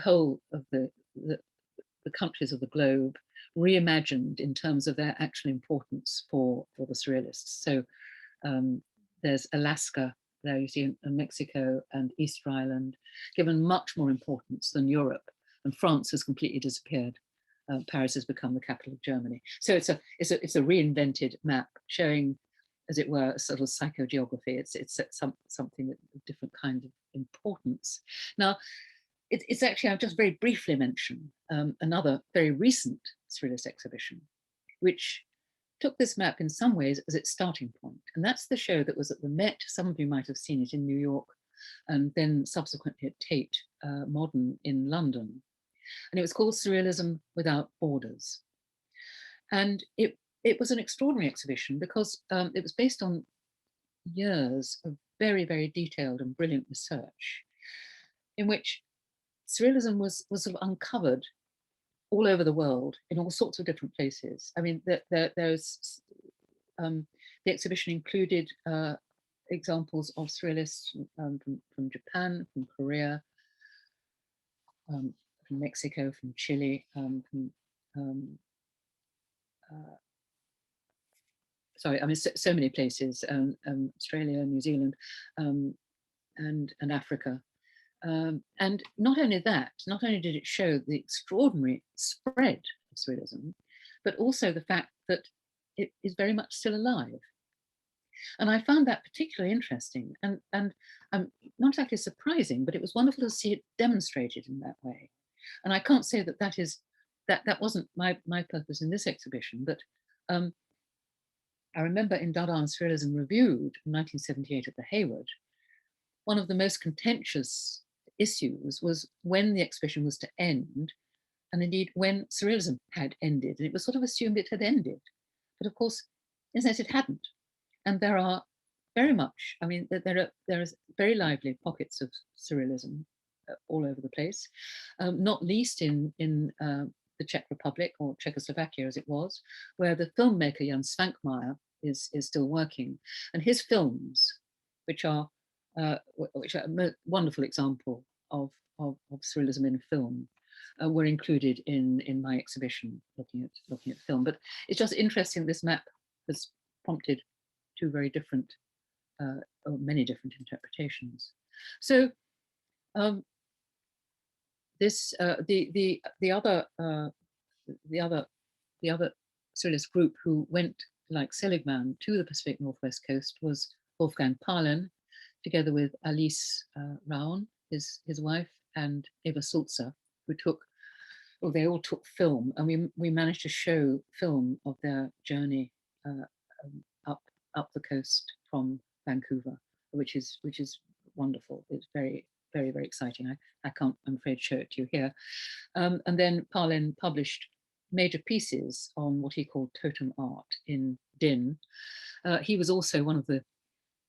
whole of the countries of the globe reimagined in terms of their actual importance for the Surrealists. So there's Alaska, there you see, and Mexico and Easter Island, given much more importance than Europe, and France has completely disappeared. Paris has become the capital of Germany. So it's a reinvented map showing, as it were, a sort of psychogeography. It's something of different kind of importance. Now, it's actually, I'll just very briefly mention another very recent Surrealist exhibition, which took this map in some ways as its starting point. And that's the show that was at the Met. Some of you might have seen it in New York, and then subsequently at Tate Modern in London. And it was called Surrealism Without Borders. And it was an extraordinary exhibition because it was based on years of very, very detailed and brilliant research in which Surrealism was sort of uncovered all over the world in all sorts of different places. I mean, there's the exhibition included examples of Surrealists from Japan, from Korea, from Mexico, from Chile, sorry, I mean, so many places, Australia, New Zealand, and Africa. And not only that, not only did it show the extraordinary spread of Surrealism, but also the fact that it is very much still alive. And I found that particularly interesting and not exactly surprising, but it was wonderful to see it demonstrated in that way. And I can't say that that wasn't my purpose in this exhibition, but I remember in Dada and Surrealism Reviewed in 1978 at the Hayward, one of the most contentious issues was when the exhibition was to end, and indeed when Surrealism had ended. And it was sort of assumed it had ended. But of course, in a sense, it hadn't. And there are very much, I mean, there are very lively pockets of Surrealism all over the place, not least in the Czech Republic, or Czechoslovakia as it was, where the filmmaker Jan Svankmajer is still working. And his films, which are a wonderful example of Surrealism in film, were included in my exhibition looking at film. But it's just interesting, this map has prompted two very different, or many different interpretations. So this the other surrealist group who went, like Seligman, to the Pacific Northwest coast was Wolfgang Pahlin, together with Alice Raun, his wife, and Eva Sulzer, who took, well, they all took film, and we managed to show film of their journey up the coast from Vancouver, which is wonderful. It's very, very, very exciting. I can't, I'm afraid, show it to you here. And then Pahlin published major pieces on what he called totem art in Din. He was also one of the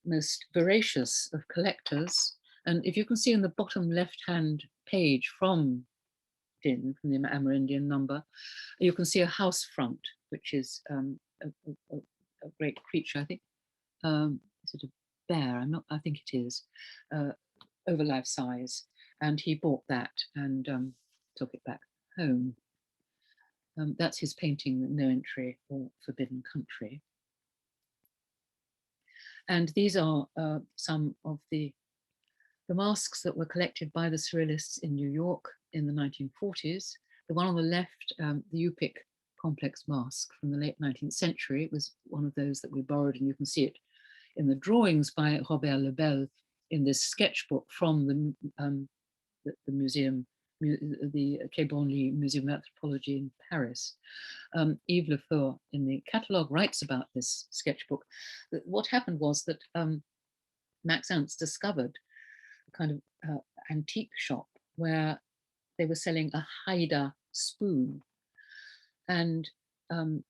most voracious of collectors. And if you can see in the bottom left-hand page from Din, from the Amerindian number, you can see a house front, which is a great creature. I think, is it a bear? I think it is, over life size. And he bought that and took it back home. That's his painting, No Entry or Forbidden Country. And these are some of the masks that were collected by the Surrealists in New York in the 1940s. The one on the left, the Yupik complex mask from the late 19th century, was one of those that we borrowed, and you can see it in the drawings by Robert Lebel in this sketchbook from the museum, the Quai Branly Museum of Anthropology in Paris. Yves Lefort in the catalogue writes about this sketchbook. What happened was that Max Ernst discovered a kind of antique shop where they were selling a Haida spoon, and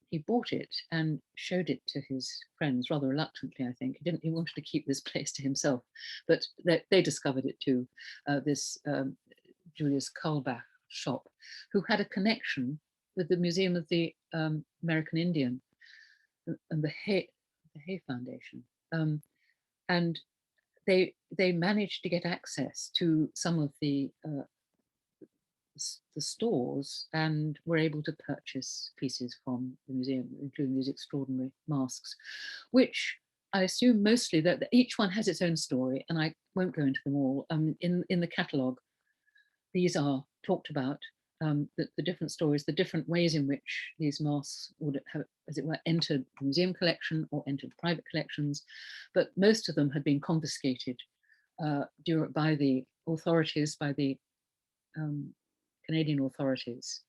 he bought it and showed it to his friends rather reluctantly, I think. He wanted to keep this place to himself, but they discovered it too, this Julius Kaulbach shop, who had a connection with the Museum of the American Indian and the Hay Foundation. And they managed to get access to some of the stores and were able to purchase pieces from the museum, including these extraordinary masks, which I assume mostly that each one has its own story, and I won't go into them all. In the catalogue, these are talked about, the different stories, the different ways in which these masks would have, as it were, entered the museum collection or entered private collections, but most of them had been confiscated by the authorities, by the Canadian authorities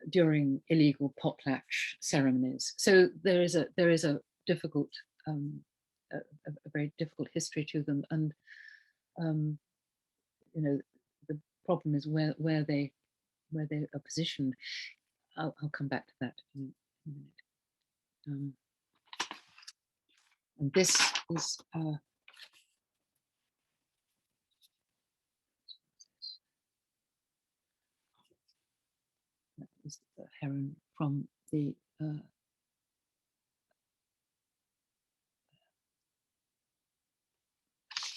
during illegal potlatch ceremonies. So there is a difficult, a very difficult history to them, and you know, the problem is where they are positioned. I'll come back to that in a minute. And this is is the heron from the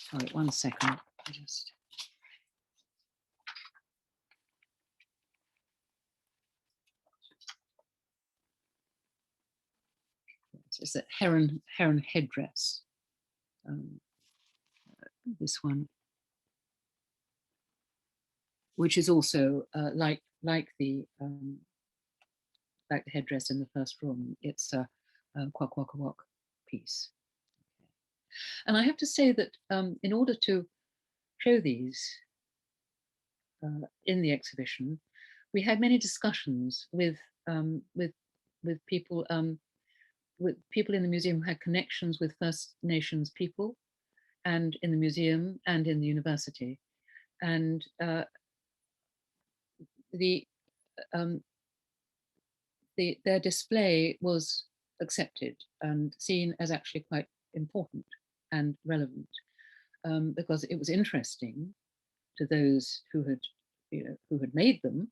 sorry, one second. Just it's a heron headdress. This one, which is also like the headdress in the first room. It's a quack wak wak piece. And I have to say that in order to show these in the exhibition, we had many discussions with people people in the museum had connections with First Nations people, and in the museum and in the university. And their display was accepted and seen as actually quite important and relevant, because it was interesting to those who had, who had made them,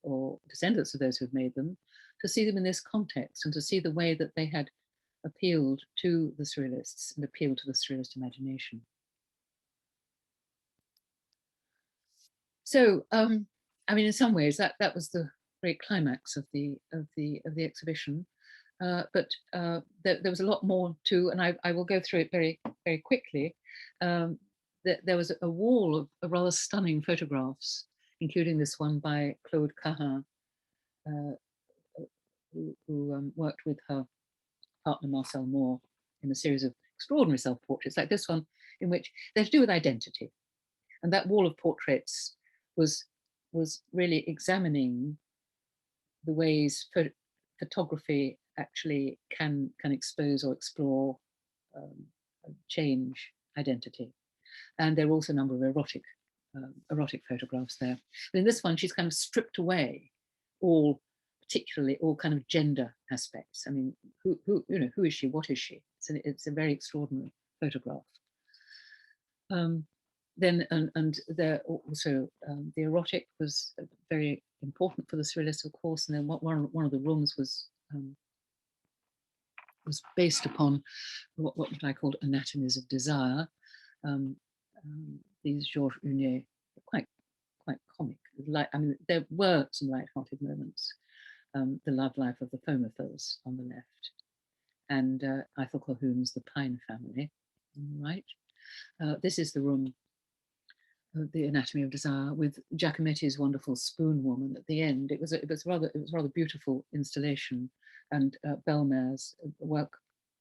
or descendants of those who had made them, to see them in this context and to see the way that they had appealed to the surrealists and appealed to the surrealist imagination. So, I mean, in some ways, that was the great climax of the exhibition. But there was a lot more too, and I will go through it very, very quickly. There was a wall of rather stunning photographs, including this one by Claude Cahin, who worked with her partner Marcel Moore in a series of extraordinary self-portraits, like this one, in which they're to do with identity. And that wall of portraits was really examining the ways photography actually can expose or explore, change identity. And there were also a number of erotic photographs there. But in this one, she's kind of stripped away all kind of gender aspects. I mean, who is she? What is she? It's a very extraordinary photograph. Then and there also the erotic was very important for the surrealists, of course. And then one of the rooms was based upon what I called anatomies of desire. These Georges Hunet, quite comic. I mean, there were some light-hearted moments. The love life of the Fomophils on the left, and Ethel Colquhoun's The Pine Family on the right. This is the room, the Anatomy of Desire, with Giacometti's wonderful Spoon Woman at the end. It was rather beautiful installation, and Belmer's work,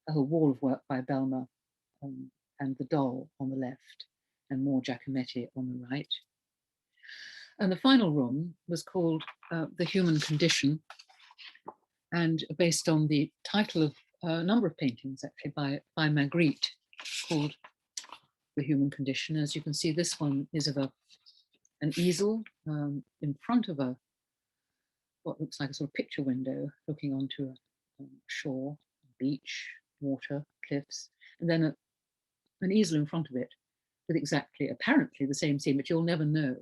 a whole wall of work by Belmer, and the doll on the left, and more Giacometti on the right. And the final room was called The Human Condition, and based on the title of a number of paintings actually by Magritte, called The Human Condition. As you can see, this one is of an easel in front of what looks like a sort of picture window looking onto a shore, beach, water, cliffs, and then an easel in front of it with apparently the same scene, but you'll never know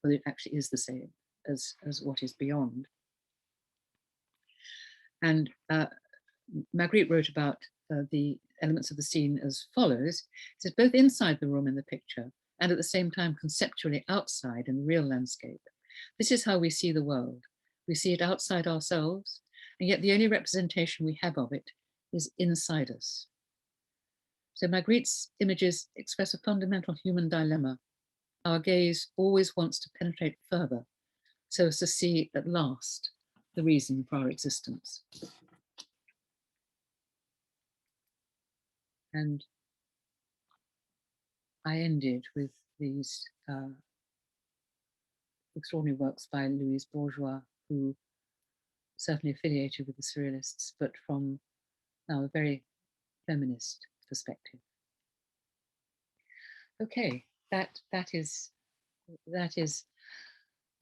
whether it actually is the same as what is beyond. And Magritte wrote about the elements of the scene as follows. It says, both inside the room in the picture and at the same time conceptually outside in the real landscape, this is how we see the world. We see it outside ourselves, and yet the only representation we have of it is inside us. So Magritte's images express a fundamental human dilemma. Our gaze always wants to penetrate further, so as to see at last the reason for our existence. And I ended with these extraordinary works by Louise Bourgeois, who certainly affiliated with the Surrealists, but from now a very feminist perspective. Okay, that is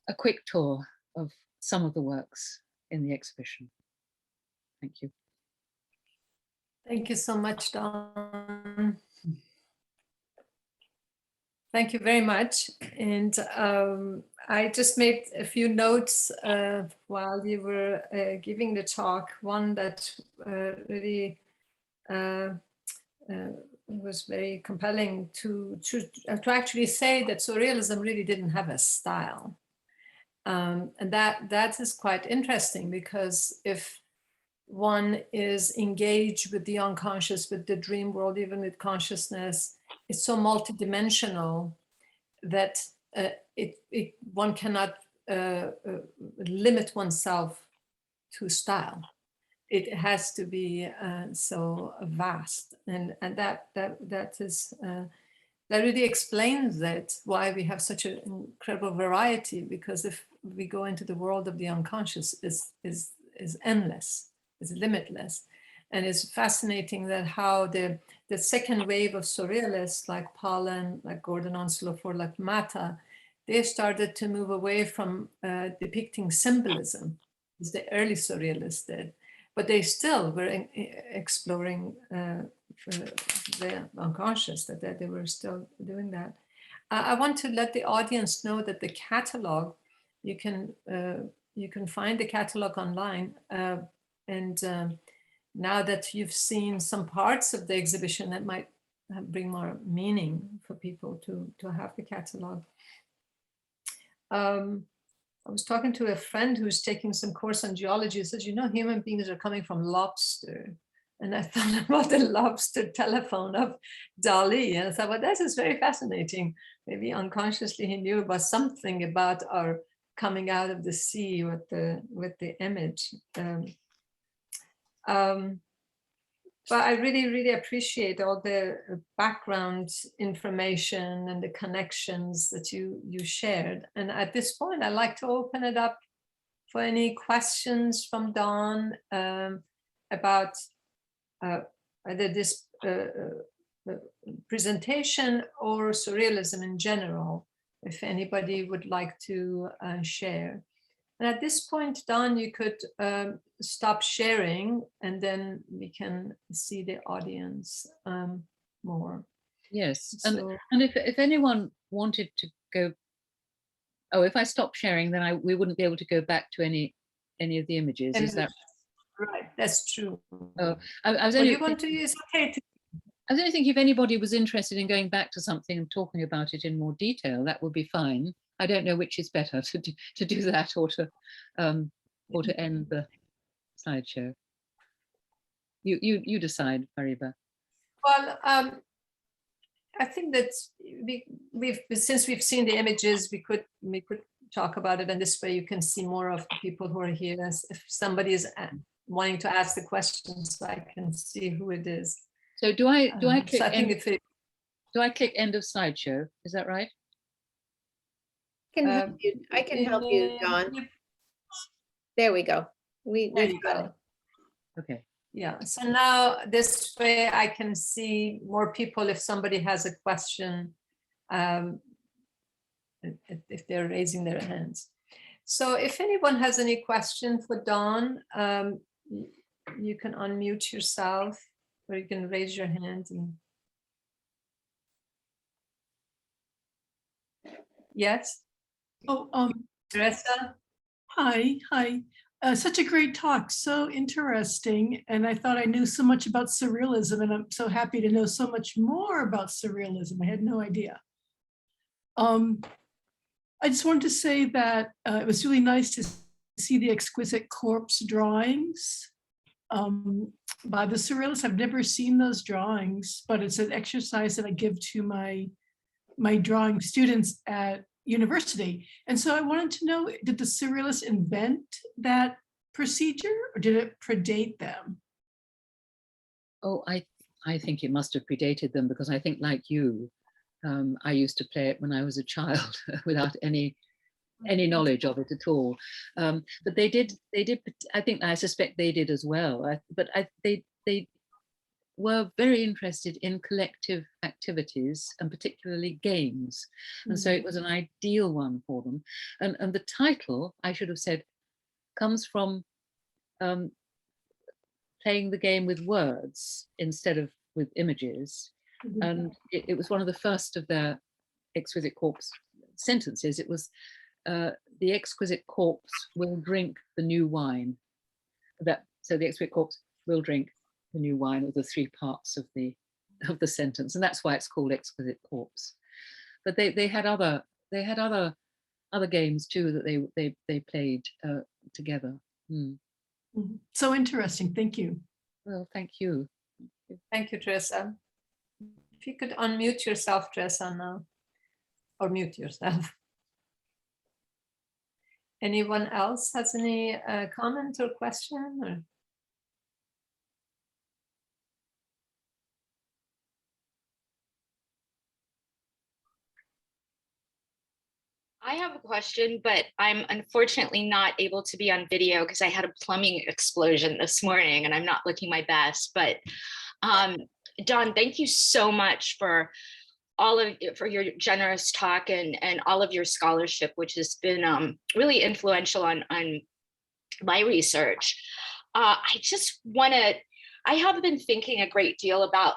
a quick tour of some of the works in the exhibition. Thank you. Thank you so much, Dawn. Thank you very much. And I just made a few notes while you were giving the talk. One that really was very compelling to actually say that surrealism really didn't have a style. And that is quite interesting, because if one is engaged with the unconscious, with the dream world, even with consciousness, it's so multidimensional that one cannot limit oneself to style. It has to be so vast, and that really explains it, why we have such an incredible variety. Because if we go into the world of the unconscious, is endless. is limitless. And it's fascinating that how the second wave of surrealists like Pollan, like Gordon Onslow Ford, like Mata, they started to move away from depicting symbolism, as the early surrealists did. But they still were exploring the unconscious, that they were still doing that. I want to let the audience know that the catalog, you can find the catalog online. Now that you've seen some parts of the exhibition, that might bring more meaning for people to have the catalog. I was talking to a friend who's taking some course on geology. He says, you know, human beings are coming from lobster. And I thought about the lobster telephone of Dali. And I thought, well, this is very fascinating. Maybe unconsciously he knew about something about our coming out of the sea with the image. But I really, really appreciate all the background information and the connections that you shared. And at this point, I'd like to open it up for any questions from Dawn about either this presentation or surrealism in general, if anybody would like to share. And at this point, Dawn, you could stop sharing, and then we can see the audience more. Yes, So, and if anyone wanted to go, oh, if I stop sharing, then we wouldn't be able to go back to any of the images. Is that right? That's true. Oh, I was But only. you want to use okay. I was only thinking if anybody was interested in going back to something and talking about it in more detail, that would be fine. I don't know which is better, to do that or to end the slideshow. You decide, Fariba. Well, I think that since we've seen the images, we could talk about it, and this way you can see more of the people who are here. If somebody is wanting to ask the questions, I can see who it is. So do I click? So I think do I click end of slideshow? Is that right? I can help you, Dawn. There we go. We've got it. Okay. Yeah. So now this way I can see more people if somebody has a question, if they're raising their hands. So if anyone has any question for Dawn, you can unmute yourself, or you can raise your hand. Yes. Oh, Teresa? hi. Such a great talk, so interesting. And I thought I knew so much about surrealism, and I'm so happy to know so much more about surrealism. I had no idea. I just wanted to say that it was really nice to see the exquisite corpse drawings by the surrealists. I've never seen those drawings, but it's an exercise that I give to my drawing students at university. And so I wanted to know, did the surrealists invent that procedure, or did it predate them? Oh, I think it must have predated them, because I think, like you, I used to play it when I was a child without any knowledge of it at all. But they did. I suspect they did as well. They were very interested in collective activities, and particularly games. And so it was an ideal one for them. And the title, I should have said, comes from playing the game with words instead of with images. And it was one of the first of their exquisite corpse sentences. It was, the exquisite corpse will drink the new wine. So the exquisite corpse will drink the new wine, or the three parts of the sentence, and that's why it's called exquisite corpse. But they had other games too that they played together. So interesting. Thank you. Well, thank you. Thank you, Teresa. If you could unmute yourself, Teresa, now, or mute yourself. Anyone else has any comment or question? Or? I have a question, but I'm unfortunately not able to be on video because I had a plumbing explosion this morning and I'm not looking my best. But Dawn, thank you so much for for your generous talk and all of your scholarship, which has been really influential on my research. I have been thinking a great deal about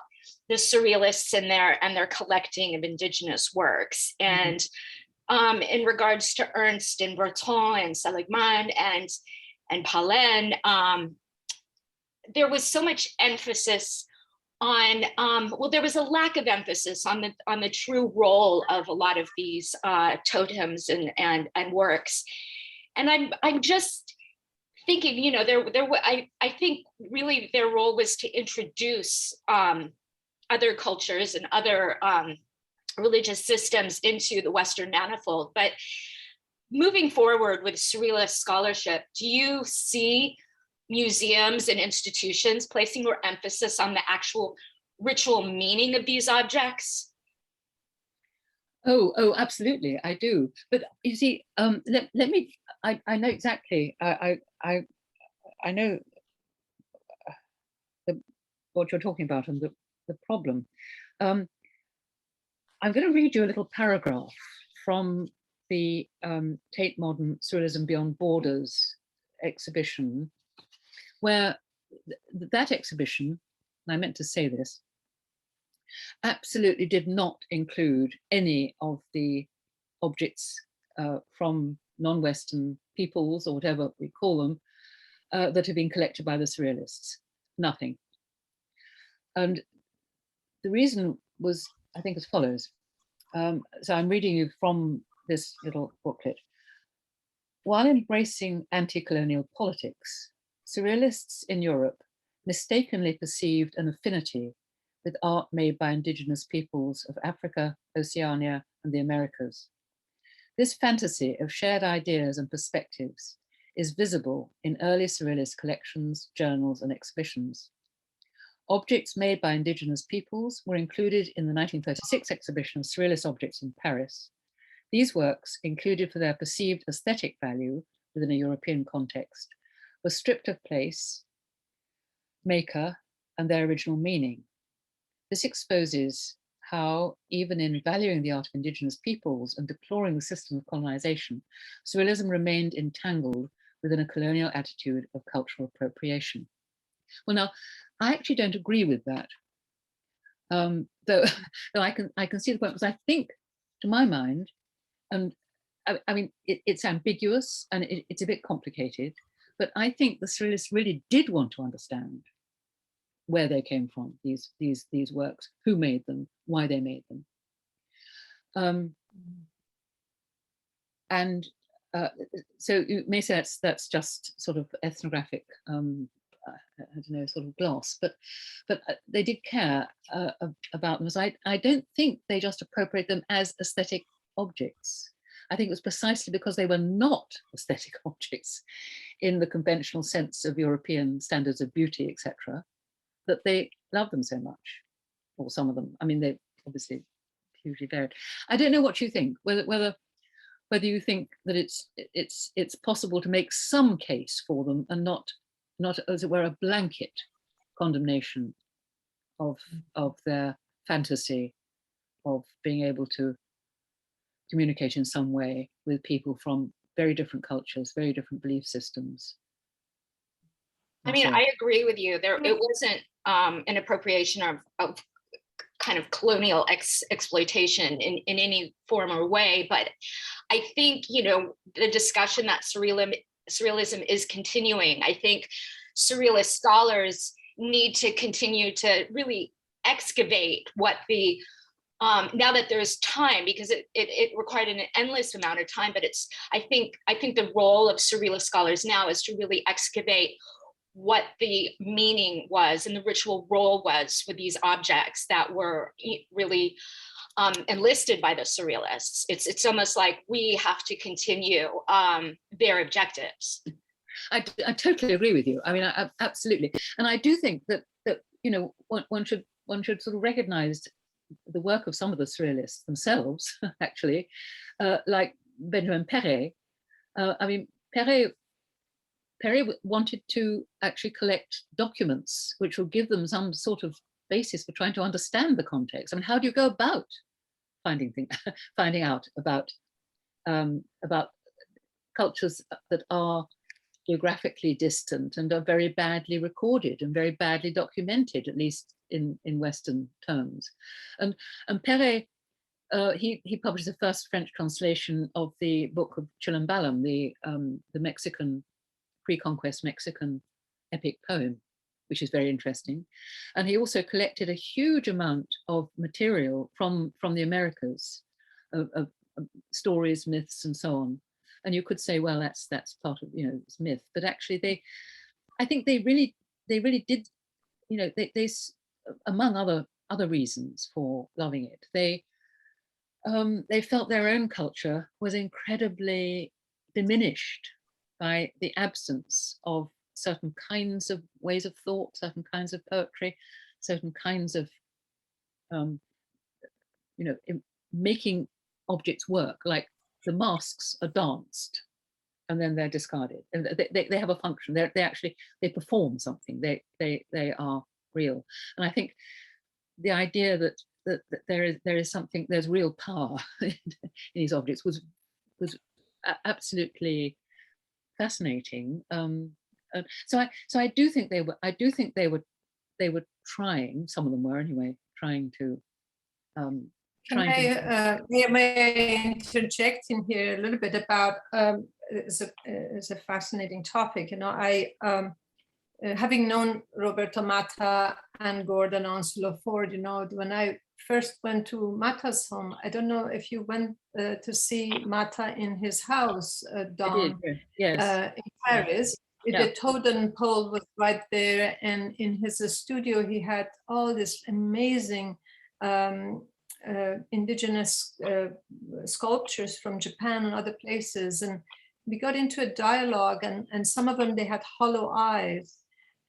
the surrealists and their collecting of indigenous works. And in regards to Ernst and Breton and Seligman and Palin, there was so much emphasis on, well, there was a lack of emphasis on the true role of a lot of these totems and works. And I'm just thinking, you know, I think really their role was to introduce other cultures and other religious systems into the Western manifold. But moving forward with surrealist scholarship, do you see museums and institutions placing more emphasis on the actual ritual meaning of these objects? Oh, absolutely, I do. But you see, let me. I know exactly. I know what you're talking about and the problem. I'm going to read you a little paragraph from the Tate Modern Surrealism Beyond Borders exhibition, where that exhibition, and I meant to say this, absolutely did not include any of the objects from non-Western peoples, or whatever we call them, that have been collected by the surrealists. Nothing. And the reason was, I think, as follows. So I'm reading you from this little booklet. While embracing anti-colonial politics, surrealists in Europe mistakenly perceived an affinity with art made by indigenous peoples of Africa, Oceania, and the Americas. This fantasy of shared ideas and perspectives is visible in early surrealist collections, journals, and exhibitions. Objects made by indigenous peoples were included in the 1936 exhibition of surrealist objects in Paris. These works, included for their perceived aesthetic value within a European context, were stripped of place, maker, and their original meaning. This exposes how, even in valuing the art of indigenous peoples and deploring the system of colonization, surrealism remained entangled within a colonial attitude of cultural appropriation. Well, now, I actually don't agree with that, though I can see the point, because I think, to my mind, and I mean, it's ambiguous and it's a bit complicated, but I think the surrealists really did want to understand where they came from, these works, who made them, why they made them. So you may say that's just sort of ethnographic, I don't know, sort of gloss, but they did care about them. So I don't think they just appropriate them as aesthetic objects. I think it was precisely because they were not aesthetic objects in the conventional sense of European standards of beauty, etc., that they loved them so much, or some of them. I mean, they obviously hugely varied. I don't know what you think, whether you think that it's possible to make some case for them and not as it were a blanket condemnation of their fantasy of being able to communicate in some way with people from very different cultures, very different belief systems. I mean, I agree with you. It wasn't an appropriation of kind of colonial exploitation in any form or way, but I think, you know, the discussion that surrealism is continuing. I think surrealist scholars need to continue to really excavate what the now that there's time, because it required an endless amount of time, but I think the role of surrealist scholars now is to really excavate what the meaning was and the ritual role was for these objects that were really enlisted by the surrealists. It's almost like we have to continue their objectives. I totally agree with you. I mean, absolutely, and I do think that you know, one should sort of recognize the work of some of the surrealists themselves, actually, like Benjamin Perret, I mean, Perret wanted to actually collect documents which will give them some sort of basis for trying to understand the context. I mean, how do you go about finding out about cultures that are geographically distant and are very badly recorded and very badly documented, at least in Western terms? And Perret, he published the first French translation of the book of Chilambalam, the Mexican pre-conquest Mexican epic poem, which is very interesting. And he also collected a huge amount of material from the Americas, of stories, myths, and so on. And you could say, well, that's part of, it's myth, but actually I think they really did, they among other reasons for loving it, they felt their own culture was incredibly diminished by the absence of certain kinds of ways of thought, certain kinds of poetry, certain kinds of, making objects work. Like the masks are danced and then they're discarded. And they have a function. They perform something. They are real. And I think the idea that there is something, there's real power in these objects was absolutely fascinating. So I do think they were trying. Some of them were anyway, trying to. May I interject in here a little bit about? It's a fascinating topic. I having known Roberto Matta and Gordon Onslow Ford, when I first went to Matta's home, I don't know if you went to see Matta in his house, Dawn, yes. in Paris. The totem pole was right there, and in his studio he had all this amazing indigenous sculptures from Japan and other places, and we got into a dialogue, and some of them, they had hollow eyes.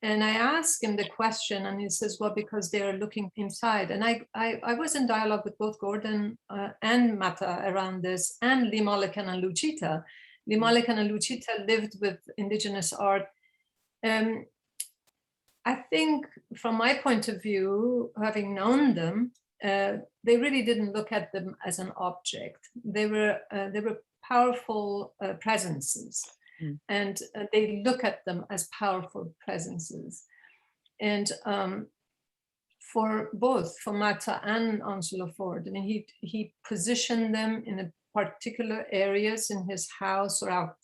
And I asked him the question, and he says, well, because they're looking inside. And I was in dialogue with both Gordon and Matta around this, and Lee Mullican and Lucita. Lee Mullican and Lucita lived with indigenous art. I think from my point of view, having known them, they really didn't look at them as an object. They were powerful presences. And they look at them as powerful presences. And for Matta and Onslow Ford, I mean, he positioned them in a particular areas in his house or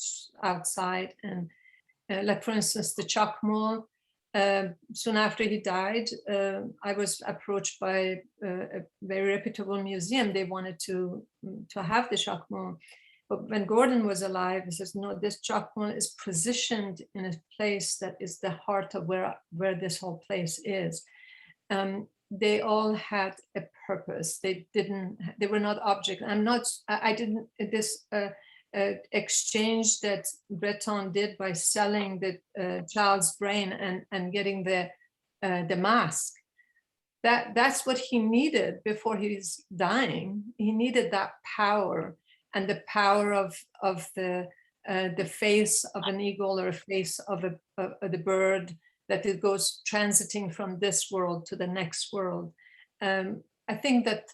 outside. And like, for instance, the Chacmo, soon after he died, I was approached by a very reputable museum. They wanted to have the Chacmo. But when Gordon was alive, he says, no, this Chacmo is positioned in a place that is the heart of where this whole place is. They all had a purpose. They were not objects. This exchange that Breton did by selling the child's brain and getting the mask, that's what he needed before he's dying. He needed that power. And the power of the face of an eagle or a face of the bird, that it goes transiting from this world to the next world. I think that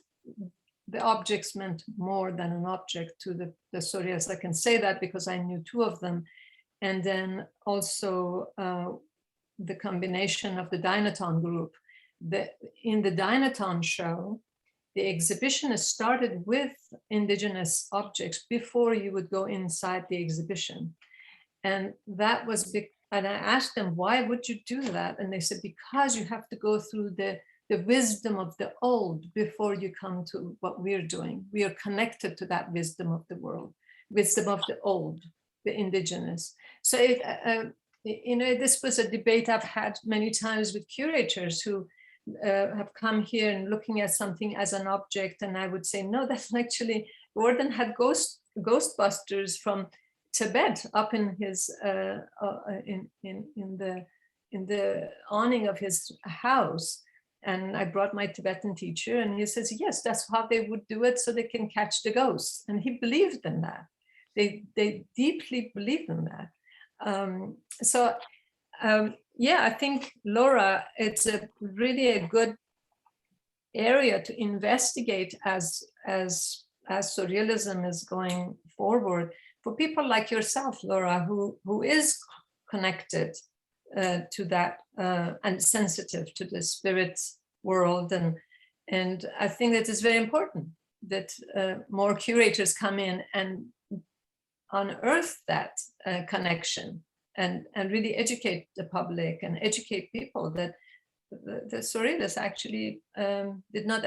the objects meant more than an object to the surrealists. I can say that because I knew two of them. And then also the combination of the Dynaton group. In the Dynaton show, the exhibition started with indigenous objects before you would go inside the exhibition. And that was big. And I asked them, why would you do that? And they said, because you have to go through the wisdom of the old before you come to what we're doing. We are connected to that wisdom of the world, wisdom of the old, the indigenous. So, this was a debate I've had many times with curators who have come here and looking at something as an object, and I would say, no, that's actually, Gordon had Ghostbusters from Tibet up in his in the awning of his house. And I brought my Tibetan teacher, and he says, yes, that's how they would do it, so they can catch the ghosts. And he believed in that. they deeply believe in that. Yeah, I think, Laura, it's really a good area to investigate as surrealism is going forward, for people like yourself, Laura, who is connected to that and sensitive to the spirit world, and I think that it's very important that more curators come in and unearth that connection and really educate the public and educate people that the surrealists actually did not,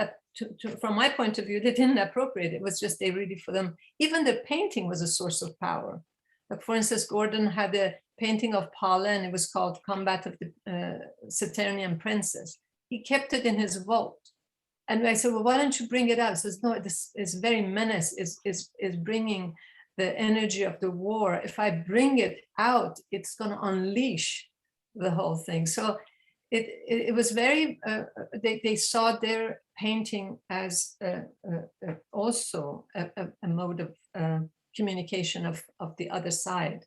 from my point of view, they didn't appropriate it. It was just they really, for them, even the painting was a source of power. Like, for instance, Gordon had a painting of Paula, and it was called Combat of the Saturnian Princess. He kept it in his vault. And I said, well, why don't you bring it out? He says, no, this is very menace, is bringing the energy of the war. If I bring it out, it's going to unleash the whole thing. So it was very, they saw their painting as also a mode of communication of the other side.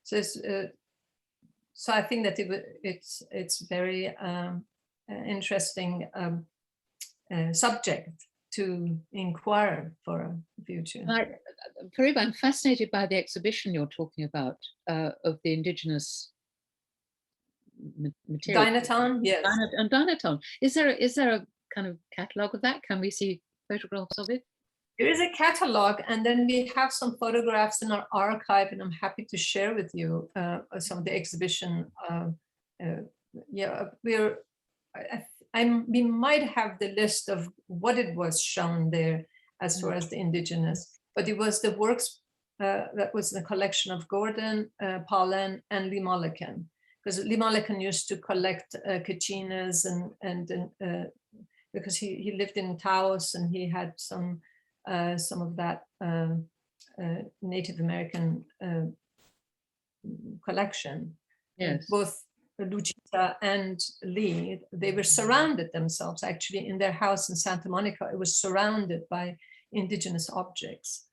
So so I think that it's very interesting subject to inquire for the future. Fariba, I'm fascinated by the exhibition you're talking about of the indigenous material. Dynaton, yes. And Dynaton. Is there a kind of catalogue of that? Can we see photographs of it? There is a catalogue, and then we have some photographs in our archive, and I'm happy to share with you some of the exhibition. Yeah, we might have the list of what it was shown there as far as the indigenous, but it was the works that was the collection of Gordon, Paulin, and Lee Mulliken, because Lee Mulliken used to collect Kachinas and because he lived in Taos, and he had some of that Native American collection. Yes. Both Lucida and Lee, they were surrounded themselves, actually, in their house in Santa Monica. It was surrounded by indigenous objects.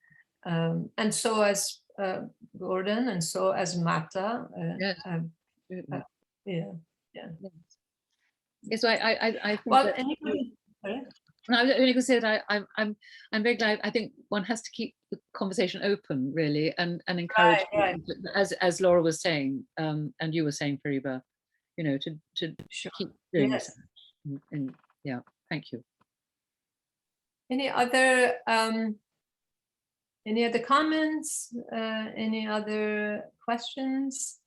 And so as Gordon, and so as Mata. Yes. Yeah. Yes, so I think well, that, anybody, sorry? no, I was only going to say that I'm very glad. I think one has to keep the conversation open, really, and encourage, right. as Laura was saying, and you were saying, Fariba, you know, to Sure. keep doing Yes. this. And yeah, thank you. Any other comments? Any other questions?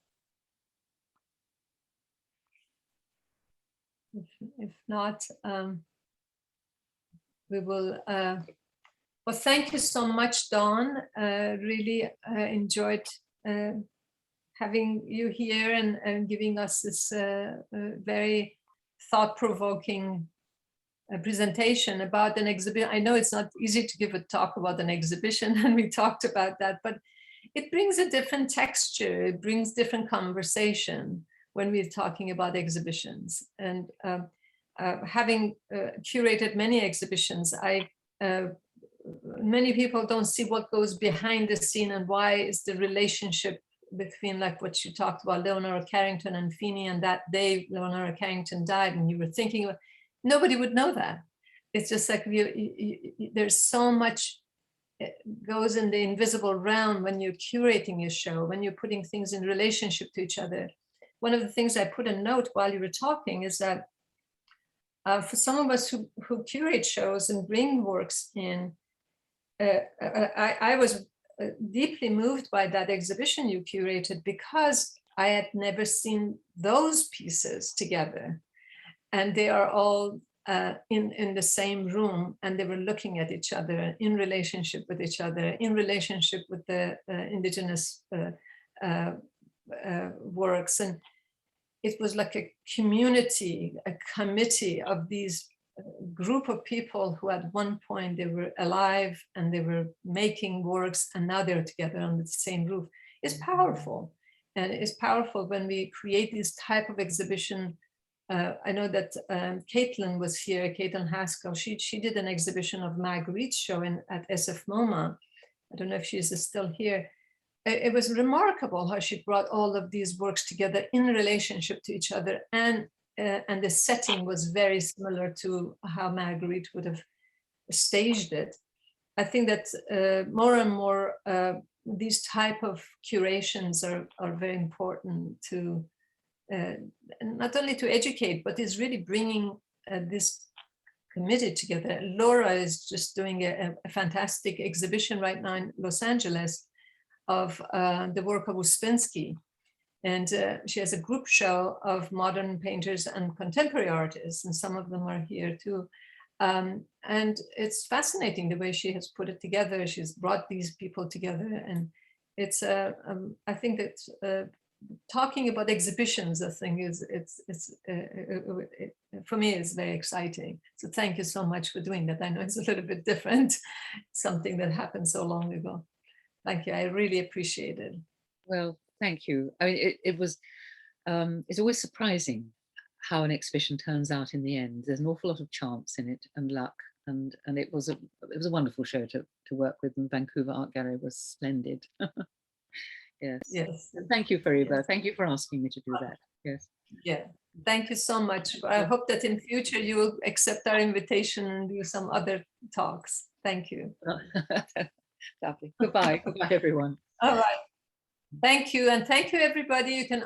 If not, we will. Well, thank you so much, Dawn. Really enjoyed having you here and giving us this very thought-provoking presentation about an exhibition. I know it's not easy to give a talk about an exhibition, and we talked about that, but it brings a different texture. It brings different conversation when we're talking about exhibitions. And having curated many exhibitions, many people don't see what goes behind the scene, and why is the relationship between, like what you talked about, Leonora Carrington and Feeney, and that day Leonora Carrington died, and you were thinking about, nobody would know that. It's just like there's so much goes in the invisible realm when you're curating your show, when you're putting things in relationship to each other. One of the things I put a note while you were talking is that for some of us who curate shows and bring works in, I was deeply moved by that exhibition you curated, because I had never seen those pieces together. And they are all in the same room, and they were looking at each other, in relationship with each other, in relationship with the indigenous works. And it was like a community, a committee of these group of people who at one point they were alive and they were making works, and now they're together under the same roof. It's powerful. And it's powerful when we create this type of exhibition. I know that Caitlin was here, Caitlin Haskell. She did an exhibition of Marguerite's show at SF MoMA. I don't know if she's still here. it was remarkable how she brought all of these works together in relationship to each other, and the setting was very similar to how Marguerite would have staged it. I think that more and more these type of curations are very important to not only to educate, but is really bringing this committee together. Laura is just doing a fantastic exhibition right now in Los Angeles of the work of Uspensky. And she has a group show of modern painters and contemporary artists, and some of them are here too. And it's fascinating the way she has put it together. She's brought these people together, and it's I think that talking about exhibitions, I think for me is very exciting. So thank you so much for doing that. I know it's a little bit different, something that happened so long ago. Thank you. I really appreciate it. Well, thank you. I mean, it was. It's always surprising how an exhibition turns out in the end. There's an awful lot of chance in it and luck, and it was a wonderful show to work with, and Vancouver Art Gallery was splendid. Yes. Yes. Thank you, Fariba. Yes. Thank you for asking me to do that. Yes. Yeah. Thank you so much. I hope that in future you will accept our invitation and do some other talks. Thank you. Lovely. Goodbye. Goodbye, everyone. All right. Thank you, and thank you, everybody. You can